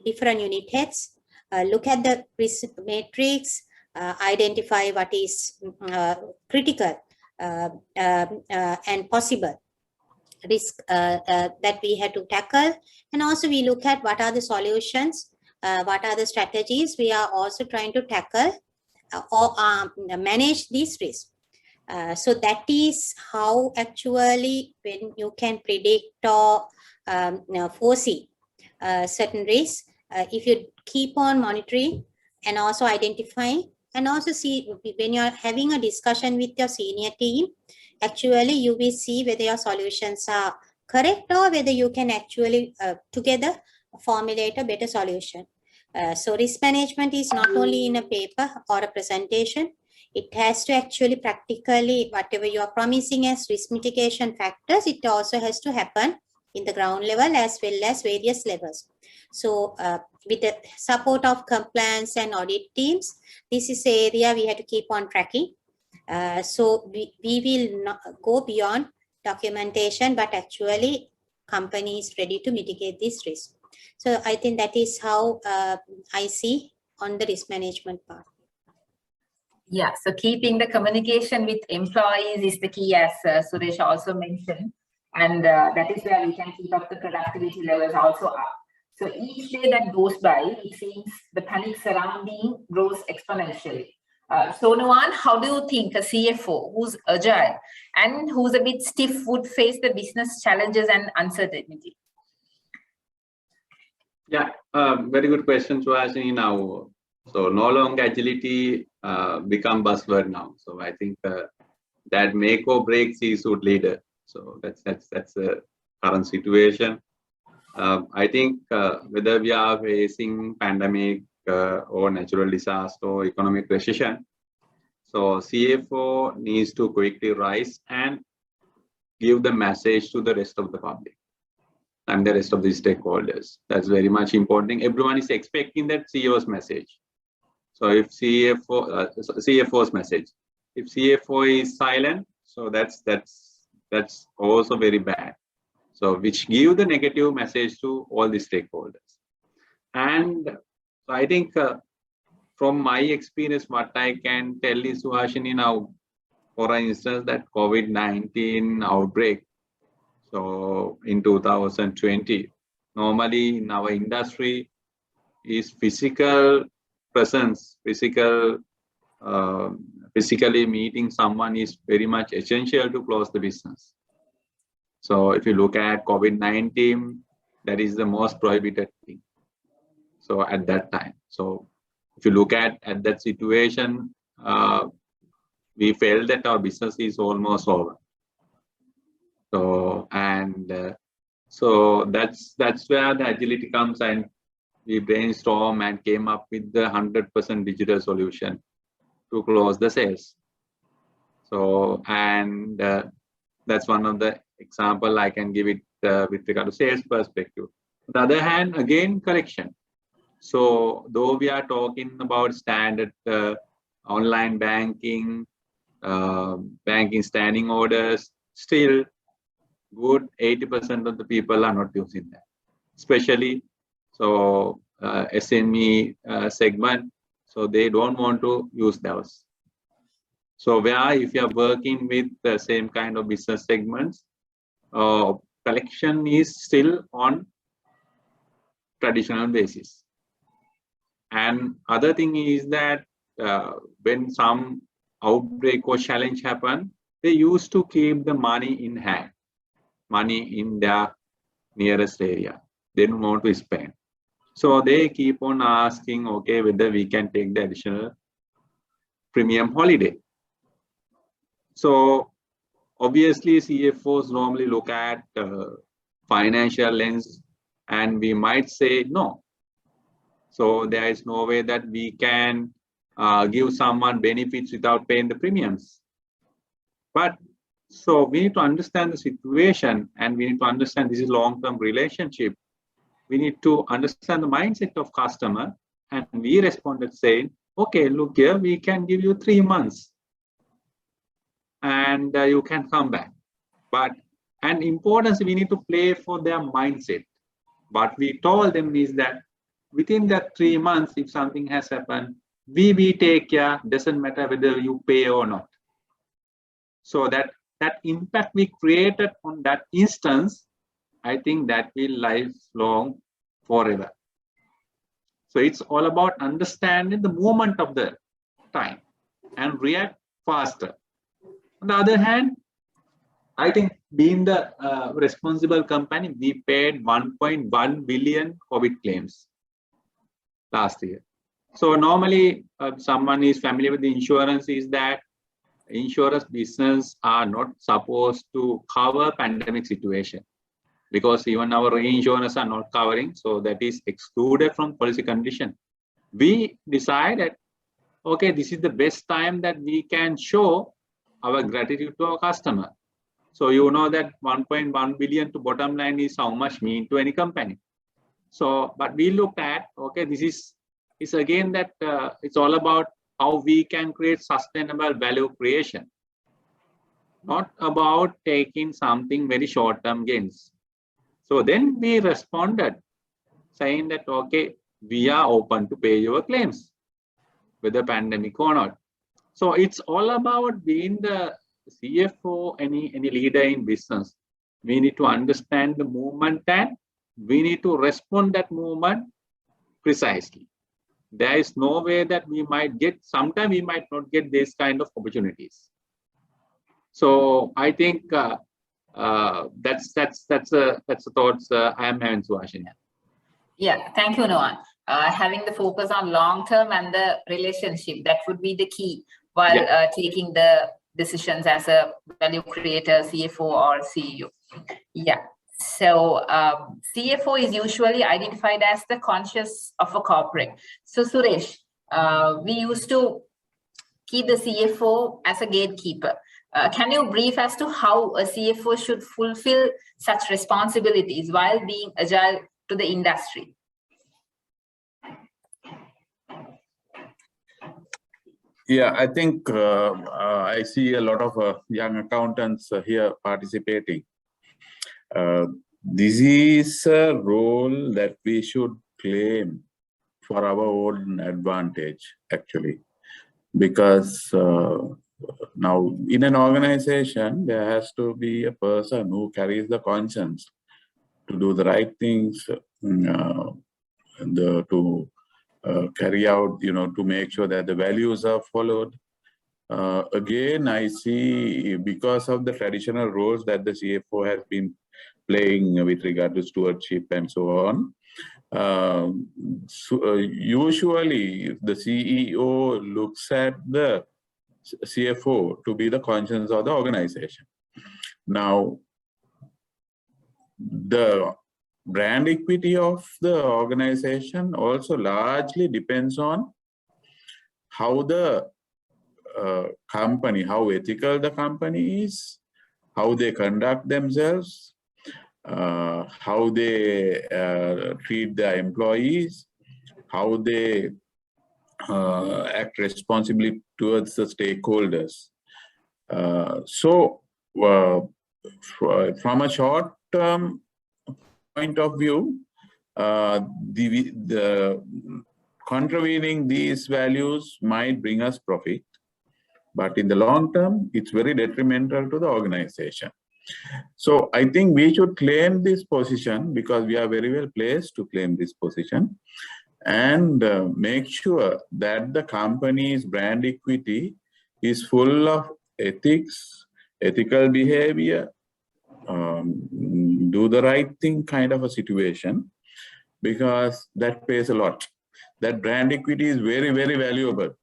Speaker 5: different unit heads, look at the risk matrix, identify what is critical and possible risk that we had to tackle. And also we look at what are the solutions, what are the strategies we are also trying to tackle or manage these risks. So that is how actually when you can predict or foresee certain risks, if you keep on monitoring and also identifying, and also see when you're having a discussion with your senior team, actually you will see whether your solutions are correct or whether you can actually together formulate a better solution. So risk management is not only in a paper or a presentation, it has to actually practically, whatever you are promising as risk mitigation factors, it also has to happen in the ground level as well as various levels. So with the support of compliance and audit teams, this is the area we have to keep on tracking. So we will not go beyond documentation, but actually company is ready to mitigate this risk. So I think that is how I see on the risk management part.
Speaker 2: Yeah, so keeping the communication with employees is the key, as Suresh also mentioned, and that is where we can keep up the productivity levels also up. So each day that goes by, it seems the panic surrounding grows exponentially. So Nuwan, how do you think a CFO who's agile and who's a bit stiff would face the business challenges and uncertainty?
Speaker 3: Yeah, very good question, Suhasini. Now, so no longer agility become buzzword now. So I think that make or break C-suite leader. So that's the current situation. I think whether we are facing pandemic or natural disaster or economic recession, so CFO needs to quickly rise and give the message to the rest of the public. and the rest of the stakeholders. That's very much important. Everyone is expecting that CEO's message. So if CFO's message, if CFO is silent, so that's also very bad. So which give the negative message to all the stakeholders. And I think from my experience, what I can tell is, Suhashini, now, for instance, that COVID-19 outbreak, so in 2020, normally in our industry is physical presence, physically meeting someone is very much essential to close the business. So if you look at COVID-19, that is the most prohibited thing. So at that time, so if you look at that situation, we felt that our business is almost over. So so that's where the agility comes, and we brainstorm and came up with the 100% digital solution to close the sales. So and that's one of the example I can give it with regard to sales perspective. On the other hand, again, collection. So though we are talking about standard online banking, banking standing orders, still good 80% of the people are not using that, especially so SME segment. So they don't want to use those. So where if you are working with the same kind of business segments, collection is still on traditional basis. And other thing is that when some outbreak or challenge happen, they used to keep the money in hand, money in their nearest area. They don't want to spend. So they keep on asking, okay, whether we can take the additional premium holiday. So obviously CFOs normally look at financial lens, and we might say no. So there is no way that we can give someone benefits without paying the premiums. But so we need to understand the situation, and we need to understand this is long-term relationship. We need to understand the mindset of customer, and we responded saying, okay, look here, we can give you 3 months and you can come back. But and importance, we need to play for their mindset. What we told them is that within that 3 months, if something has happened, we take care, doesn't matter whether you pay or not. So that impact we created on that instance, I think that will lifelong forever. So it's all about understanding the movement of the time and react faster. On the other hand, I think being the responsible company, we paid 1.1 billion COVID claims last year. So normally someone is familiar with the insurance is that insurance business are not supposed to cover pandemic situation, because even our reinsurance are not covering. So that is excluded from policy condition. We decided, okay, this is the best time that we can show our gratitude to our customer. So you know that 1.1 billion to bottom line is how much mean to any company. So, but we looked at, okay, this is again that it's all about how we can create sustainable value creation, not about taking something very short-term gains. So then we responded saying that, okay, we are open to pay your claims, whether pandemic or not. So it's all about being the CFO, any leader in business. We need to understand the movement, and we need to respond that movement precisely. There is no way that we might get, sometimes we might not get this kind of opportunities. So I think that's the thoughts I am having, Suhashini.
Speaker 2: Yeah, thank you, Noah. Having the focus on long-term and the relationship, that would be the key while taking the decisions as a value creator, CFO or CEO. Yeah. So CFO is usually identified as the conscience of a corporate. So Suresh, we used to keep the CFO as a gatekeeper. can you brief as to how a CFO should fulfill such responsibilities while being agile to the industry?
Speaker 4: Yeah, I think I see a lot of young accountants here participating. This is a role that we should claim for our own advantage, actually, because now in an organization, there has to be a person who carries the conscience to do the right things, to carry out, to make sure that the values are followed. Again, I see because of the traditional roles that the CFO has been playing with regard to stewardship and so on. Usually, the CEO looks at the CFO to be the conscience of the organization. Now, the brand equity of the organization also largely depends on how the company, how ethical the company is, how they conduct themselves, how they treat their employees, how they act responsibly towards the stakeholders. So, from a short-term point of view, the contravening these values might bring us profit, but in the long term, it's very detrimental to the organization. So I think we should claim this position because we are very well placed to claim this position and make sure that the company's brand equity is full of ethics, ethical behavior, do the right thing kind of a situation, because that pays a lot. That brand equity is very, very valuable.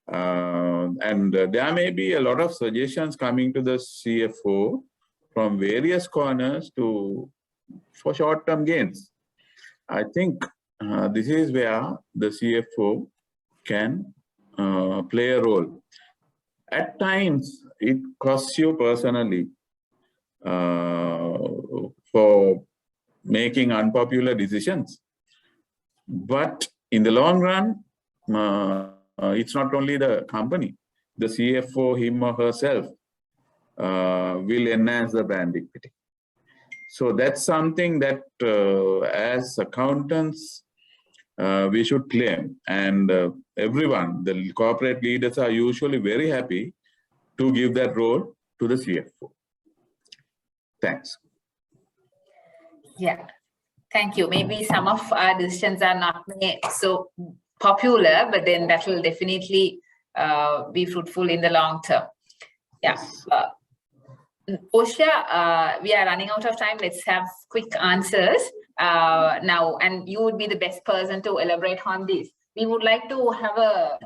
Speaker 4: And there may be a lot of suggestions coming to the CFO from various corners for short-term gains. I think this is where the CFO can play a role. At times, it costs you personally for making unpopular decisions. But in the long run, it's not only the company, the CFO, him or herself, will enhance the brand equity. So that's something that as accountants, we should claim. And everyone, the corporate leaders are usually very happy to give that role to the CFO. Thanks.
Speaker 2: Yeah, thank you. Maybe some of our decisions are not made so popular, but then that will definitely be fruitful in the long term. Yeah. Osha, we are running out of time. Let's have quick answers now, and you would be the best person to elaborate on this. We would like to have a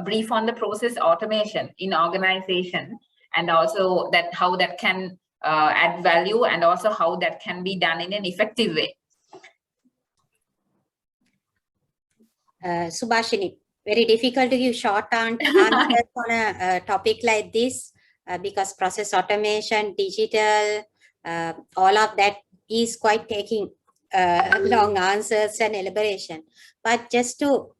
Speaker 2: brief on the process automation in organization, and also that how that can add value, and also how that can be done in an effective way.
Speaker 5: Subhashini, very difficult to give short answers on a topic like this because process automation, digital, all of that is quite taking long answers and elaboration. But just to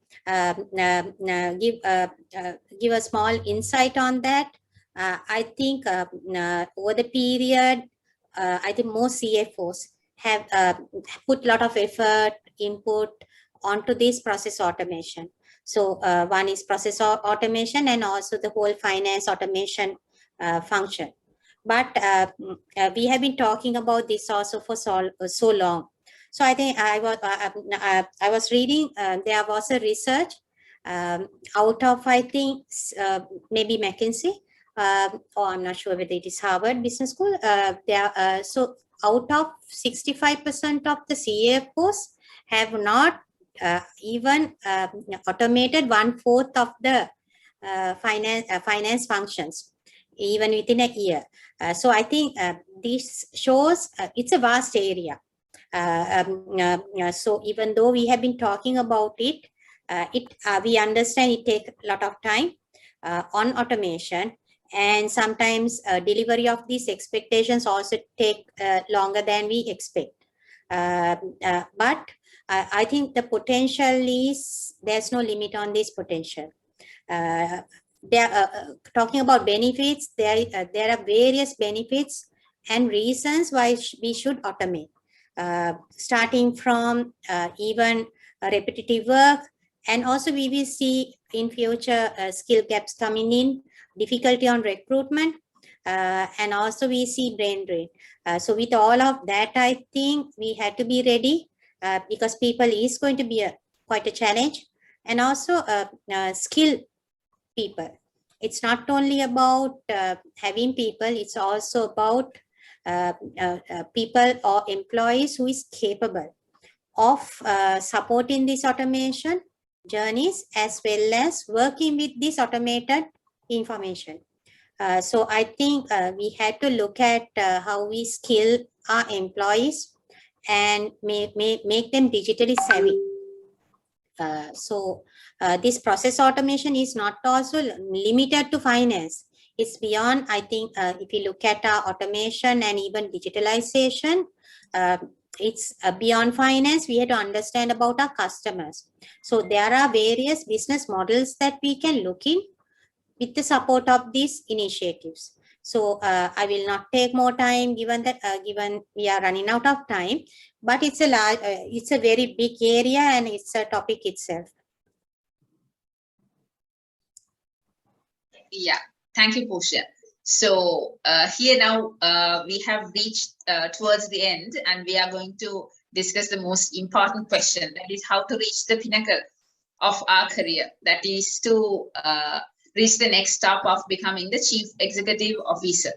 Speaker 5: give a small insight on that, I think over the period, I think most CFOs have put a lot of effort, input onto this process automation. So one is process automation and also the whole finance automation function. But we have been talking about this also for so long. So I think I was reading, there was a research out of, I think, maybe McKinsey, or I'm not sure whether it is Harvard Business School. So out of 65% of the CFOs have not even automated 1/4 of the finance functions, even within a year. So I think this shows it's a vast area. So even though we have been talking about it, we understand it takes a lot of time on automation. And sometimes delivery of these expectations also take longer than we expect. But I think the potential is, there's no limit on this potential. Talking about benefits, there are various benefits and reasons why we should automate, starting from even repetitive work, and also we will see in future skill gaps coming in, difficulty on recruitment, and also we see brain drain. So with all of that, I think we had to be ready, because people is going to be quite a challenge, and also skill people. It's not only about having people, it's also about people or employees who is capable of supporting this automation journeys as well as working with this automated information. So I think we had to look at how we skill our employees and make them digitally savvy. So this process automation is not also limited to finance. It's beyond, I think, if you look at our automation and even digitalization, it's beyond finance. We have to understand about our customers. So there are various business models that we can look in with the support of these initiatives. So I will not take more time, given that given we are running out of time, but it's a large, it's a very big area and it's a topic itself.
Speaker 2: Yeah, thank you, Portia. So here now we have reached towards the end, and we are going to discuss the most important question, that is how to reach the pinnacle of our career, that is to reach the next step of becoming the Chief Executive Officer.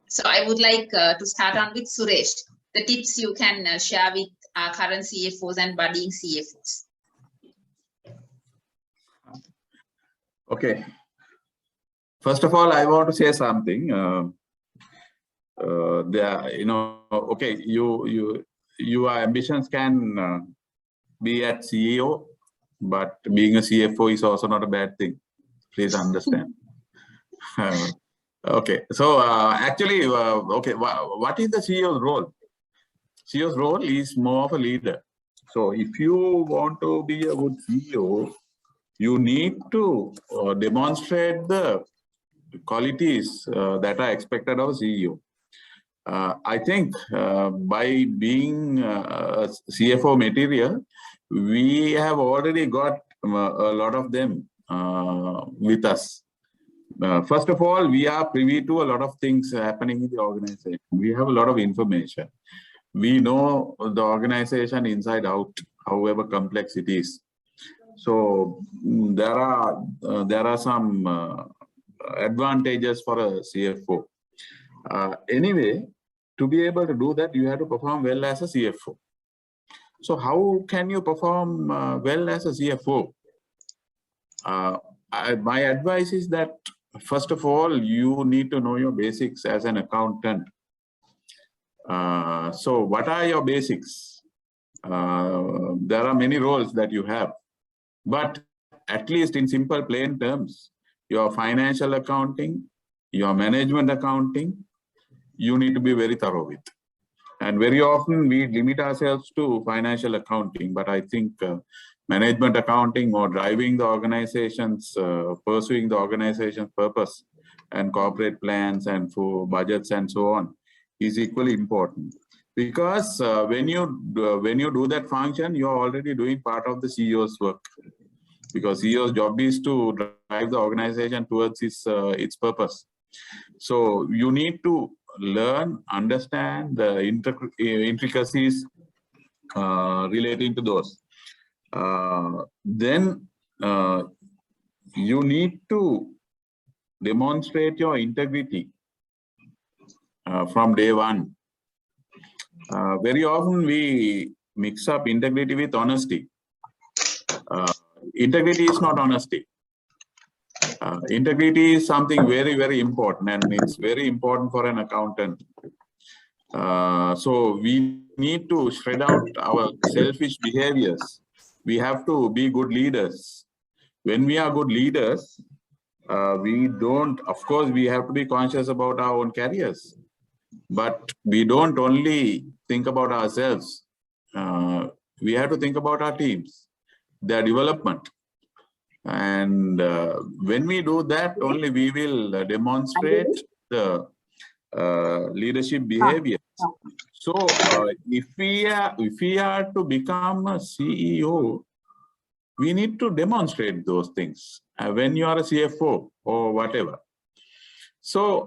Speaker 2: So I would like to start on with Suresh, the tips you can share with our current CFOs and budding CFOs.
Speaker 4: Okay. First of all, I want to say something. Okay, your ambitions can be at CEO, but being a CFO is also not a bad thing. Please understand. Okay, so actually, okay, what is the CEO's role? CEO's role is more of a leader. So if you want to be a good CEO, you need to demonstrate the qualities that are expected of a CEO. I think by being a CFO material, we have already got a lot of them with us. First of all, we are privy to a lot of things happening in the organization. We have a lot of information. We know the organization inside out, however complex it is. So there are some advantages for a CFO. Anyway, to be able to do that, you have to perform well as a CFO. So how can you perform well as a CFO? My advice is that, first of all, you need to know your basics as an accountant. So what are your basics? There are many roles that you have, but at least in simple plain terms, your financial accounting, your management accounting, you need to be very thorough with. And very often we limit ourselves to financial accounting, but I think management accounting or driving the organization's, pursuing the organization's purpose and corporate plans and for budgets and so on is equally important. Because when you do that function, you're already doing part of the CEO's work. Because CEO's job is to drive the organization towards its purpose. So you need to learn, understand the intricacies relating to those. Then you need to demonstrate your integrity from day one. Very often we mix up integrity with honesty. Integrity is not honesty. Integrity is something very, very important, and it's very important for an accountant. So we need to shred out our selfish behaviors. We have to be good leaders. When we are good leaders, we don't, of course, we have to be conscious about our own careers, but we don't only think about ourselves. We have to think about our teams, their development. And when we do that, only we will demonstrate the leadership behavior. So if we are to become a CEO, we need to demonstrate those things when you are a CFO or whatever. So,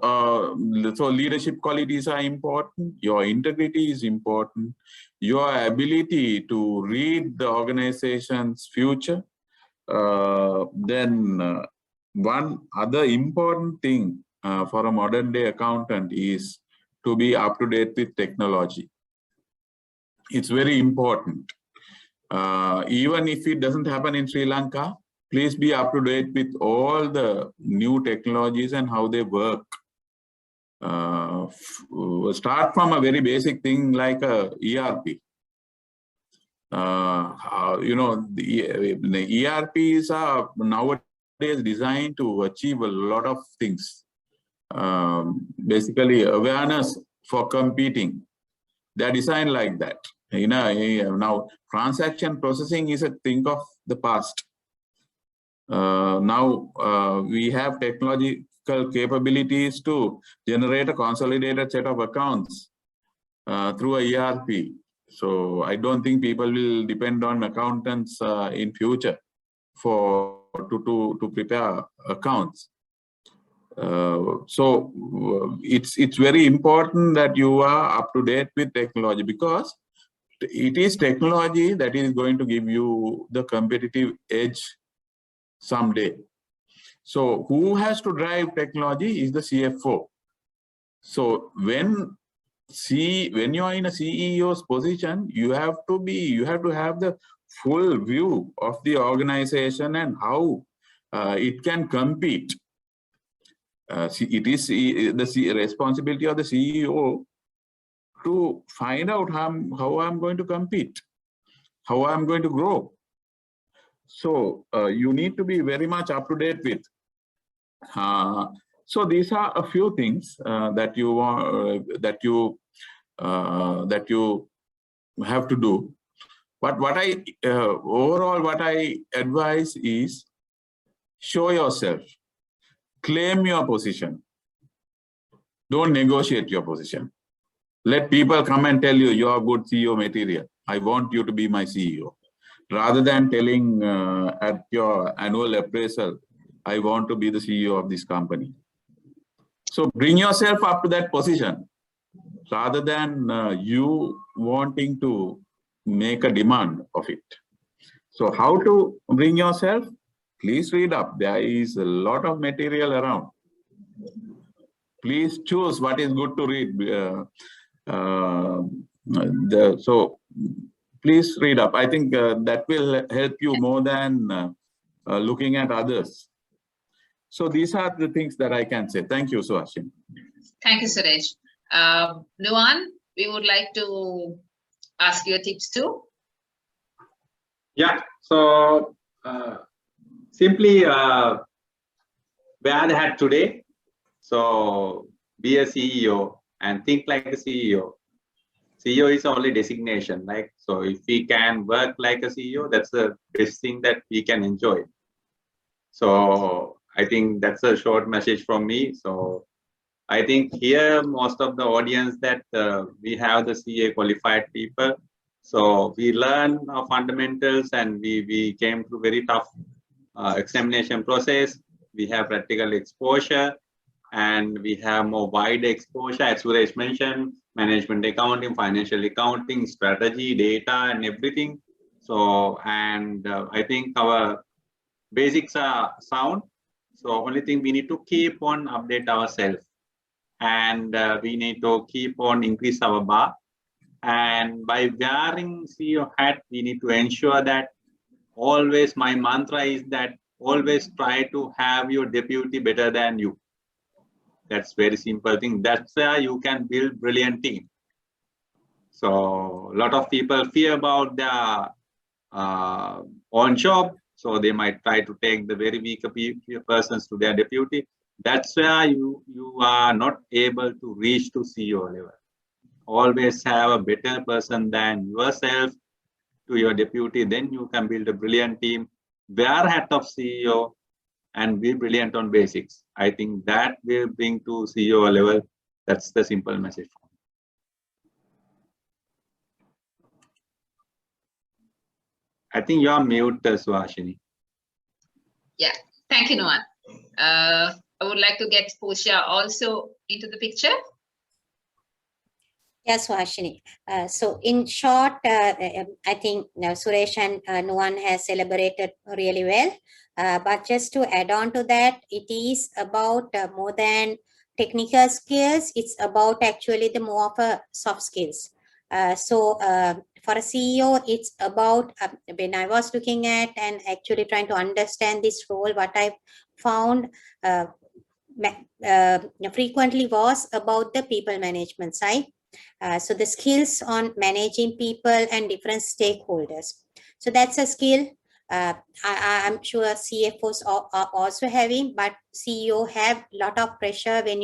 Speaker 4: so leadership qualities are important. Your integrity is important. Your ability to read the organization's future. Then one other important thing for a modern day accountant is to be up to date with technology. It's very important. Even if it doesn't happen in Sri Lanka, please be up to date with all the new technologies and how they work. Start from a very basic thing like a ERP. You know, the ERPs are nowadays designed to achieve a lot of things. Basically, awareness for competing. They're designed like that. You know, now transaction processing is a thing of the past. Now we have technological capabilities to generate a consolidated set of accounts through a ERP. So I don't think people will depend on accountants in future for to prepare accounts. So it's very important that you are up to date with technology, because it is technology that is going to give you the competitive edge someday. So who has to drive technology is the CFO. So when you are in a CEO's position, you have to have the full view of the organization and how it can compete. It is the responsibility of the CEO to find out how I'm going to compete, how I'm going to grow. So you need to be very much up to date with. So these are a few things that you have to do. But what I overall what I advise is show yourself, claim your position. Don't negotiate your position. Let people come and tell you are good CEO material. I want you to be my CEO. Rather than telling at your annual appraisal, I want to be the CEO of this company. So bring yourself up to that position rather than you wanting to make a demand of it. So how to bring yourself? Please read up. There is a lot of material around. Please choose what is good to read. So please read up. I think that will help you more than looking at others. So these are the things that I can say. Thank you, Suhasini.
Speaker 2: Thank you, Suresh. Nuwan, we would like to ask your tips too.
Speaker 3: Yeah, so simply wear the hat today. So be a CEO and think like a CEO. CEO is only designation, right? So if we can work like a CEO, that's the best thing that we can enjoy. So I think that's a short message from me. So I think here most of the audience that we have the CA qualified people. So we learn our fundamentals and we came through very tough examination process. We have practical exposure and we have more wide exposure, as Suresh mentioned, management accounting, financial accounting, strategy, data, and everything. So, and I think our basics are sound. So only thing we need to keep on update ourselves, and we need to keep on increase our bar. And by wearing CEO hat, we need to ensure that always, my mantra is that always try to have your deputy better than you. That's very simple thing. That's where you can build brilliant team. So a lot of people fear about their own job. So they might try to take the very weaker persons to their deputy. That's where you are not able to reach to CEO level. Always have a better person than yourself to your deputy, then you can build a brilliant team, wear hat of CEO, and be brilliant on basics. I think that will bring to CEO level. That's the simple message. I think you are mute, Suhashini.
Speaker 2: Yeah, thank you, Nuwan. I would like to get Portia also into the picture.
Speaker 5: Yes, Suhashini. So in short, I think Suresh and Nuwan has elaborated really well. But just to add on to that, it is about more than technical skills. It's about actually the more of a soft skills. So for a CEO, it's about when I was looking at and actually trying to understand this role, what I found frequently was about the people management side. So the skills on managing people and different stakeholders. So that's a skill I'm sure CFOs are also having, but CEO have a lot of pressure when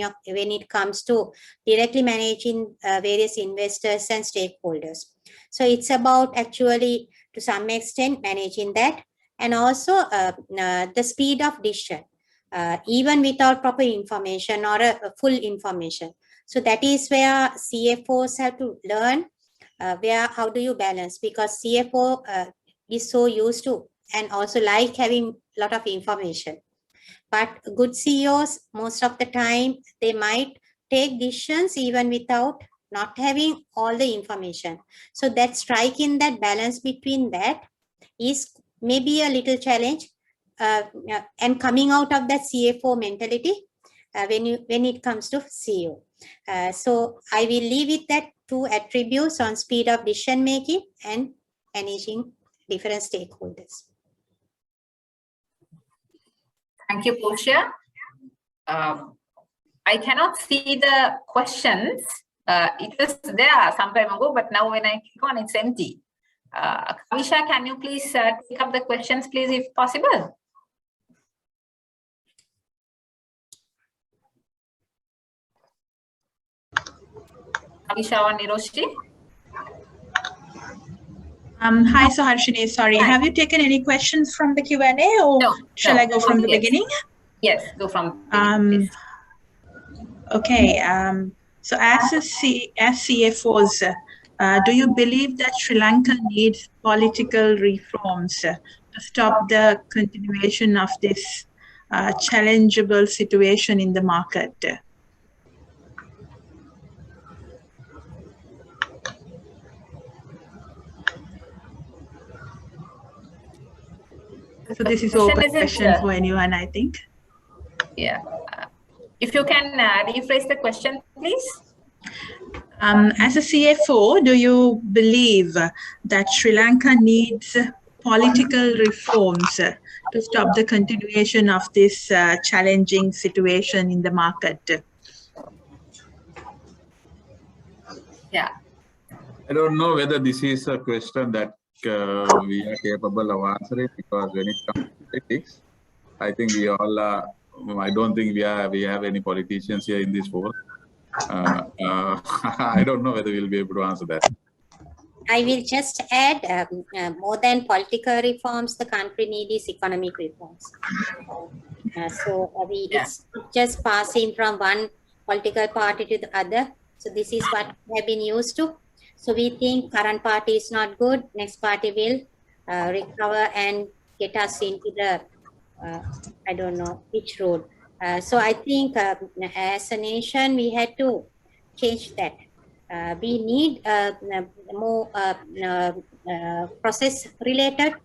Speaker 5: it comes to directly managing various investors and stakeholders. So it's about actually to some extent managing that, and also the speed of decision, even without proper information or a full information. So that is where CFOs have to learn how do you balance, because CFO is so used to and also like having a lot of information. But good CEOs, most of the time, they might take decisions even without not having all the information. So that striking that balance between that is maybe a little challenge, and coming out of that CFO mentality when it comes to CEO. So I will leave it that two attributes on speed of decision making and managing different stakeholders.
Speaker 2: Thank you, Portia. I cannot see the questions. It was there some time ago, but now when I click on, it's empty. Kavisha, can you please take up the questions, please, if possible? Kavisha or Niroshi?
Speaker 1: Hi, Suharshini. Sorry, have you taken any questions from the Q&A, or shall I go from the beginning?
Speaker 2: Yes, go from the beginning,
Speaker 1: okay. So as CFOs, do you believe that Sri Lanka needs political reforms to stop the continuation of this challengeable situation in the market? So this is open question for anyone, I think.
Speaker 2: Yeah. If you can rephrase the question, please.
Speaker 1: As a CFO, do you believe that Sri Lanka needs political reforms to stop the continuation of this challenging situation in the market?
Speaker 2: Yeah.
Speaker 4: I don't know whether this is a question that we are capable of answering, because when it comes to politics, I think we all are. I don't think we have any politicians here in this forum. I don't know whether we'll be able to answer that.
Speaker 5: I will just add, more than political reforms, the country needs economic reforms. It's just passing from one political party to the other. So this is what we have been used to. So we think current party is not good, next party will recover and get us into the, I don't know which road. So I think as a nation, we had to change that. We need more process-related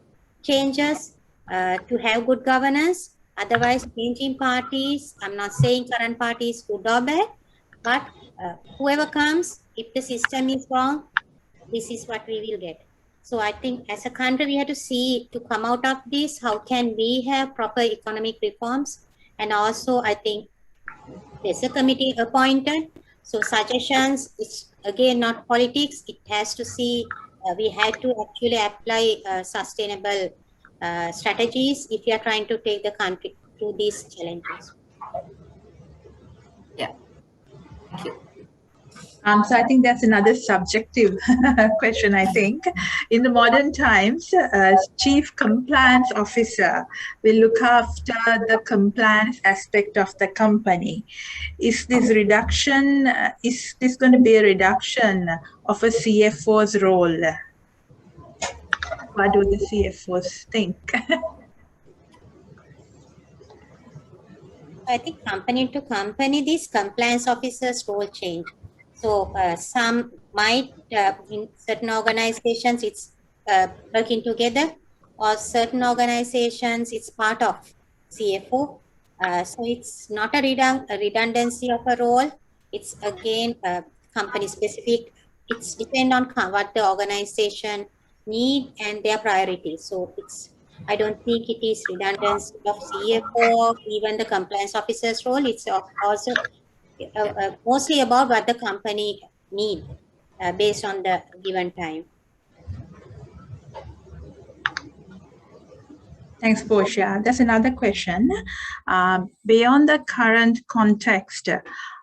Speaker 5: changes to have good governance. Otherwise, changing parties, I'm not saying current party is good or bad, but whoever comes, if the system is wrong, this is what we will get. So I think as a country, we have to see to come out of this, how can we have proper economic reforms? And also, I think there's a committee appointed. So suggestions, it's again not politics. It has to see, we had to actually apply sustainable strategies if you are trying to take the country through these challenges?
Speaker 2: Yeah, thank you.
Speaker 1: So I think that's another subjective question, I think. In the modern times, Chief Compliance Officer will look after the compliance aspect of the company. Is this reduction, is this going to be a reduction of a CFO's role? What do the CFOs think?
Speaker 5: I think company to company, these compliance officers role change. So some might, in certain organizations, it's working together, or certain organizations, it's part of CFO. So it's not a redundancy of a role. It's again company specific. It's depend on what the organization need and their priorities. So it's, I don't think it is redundancy of CFO, even the compliance officer's role. It's also mostly about what the company need based on the given time.
Speaker 1: Thanks, Portia. That's another question. Beyond the current context,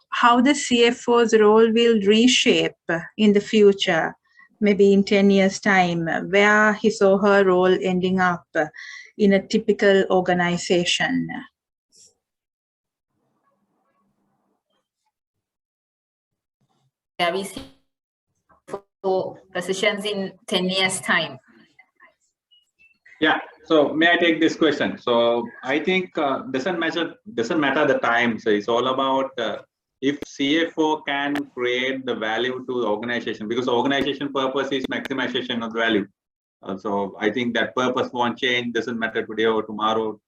Speaker 1: how the CFO's role will reshape in the future, maybe in 10 years' time, where his or her role ending up in a typical organization?
Speaker 2: Yeah, we see positions in 10 years' time.
Speaker 3: Yeah. So may I take this question? So I think doesn't matter the time. So it's all about if CFO can create the value to the organization, because the organization purpose is maximization of the value. So I think that purpose won't change. Doesn't matter today or tomorrow,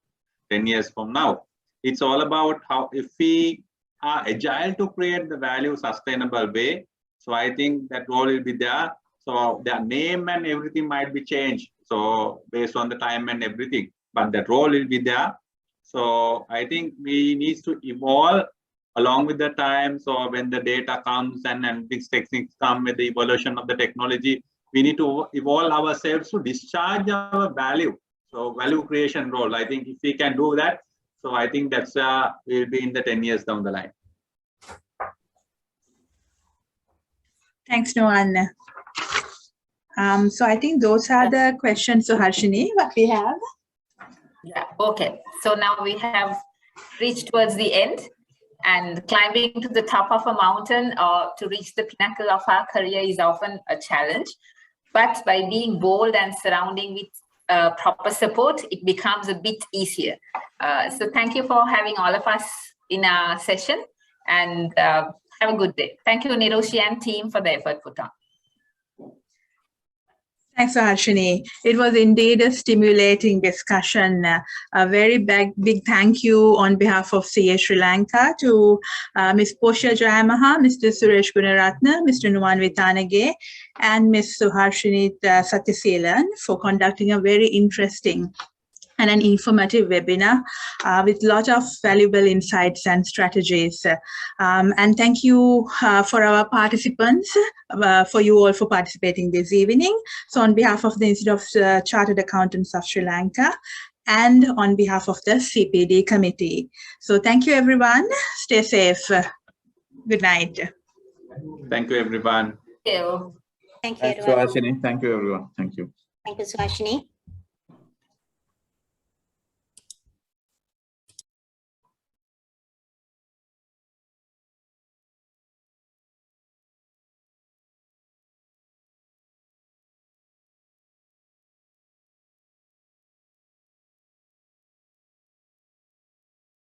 Speaker 3: 10 years from now. It's all about how, if we are agile to create the value sustainable way. So I think that role will be there. So their name and everything might be changed. So based on the time and everything, but that role will be there. So I think we need to evolve along with the time. So when the data comes and these techniques come with the evolution of the technology, we need to evolve ourselves to discharge our value. So value creation role. I think if we can do that, so I think that's will be in the 10 years down the line.
Speaker 1: Thanks, Noan. So I think those are the questions, so Harshini, what we have.
Speaker 2: Yeah, okay. So now we have reached towards the end, and climbing to the top of a mountain or to reach the pinnacle of our career is often a challenge. But by being bold and surrounding with proper support, it becomes a bit easier. So thank you for having all of us in our session, and have a good day. Thank you, Niroshi and team, for the effort put on.
Speaker 1: Thanks, Harshini. It was indeed a stimulating discussion. A very big thank you on behalf of CA Sri Lanka to Ms. Portia Jayamaha, Mr. Suresh Gunaratne, Mr. Nuwan Vitanage, and Ms. Suharshini Satyaseelan for conducting a very interesting and an informative webinar with a lot of valuable insights and strategies. And thank you for our participants, for you all for participating this evening. So on behalf of the Institute of Chartered Accountants of Sri Lanka and on behalf of the CPD committee. So thank you, everyone. Stay safe. Good night.
Speaker 3: Thank you, everyone.
Speaker 2: Thank you.
Speaker 5: Thank you,
Speaker 4: Thanks,
Speaker 5: everyone.
Speaker 4: Suhashini. Thank you, everyone. Thank you.
Speaker 5: Thank you, Suhashini.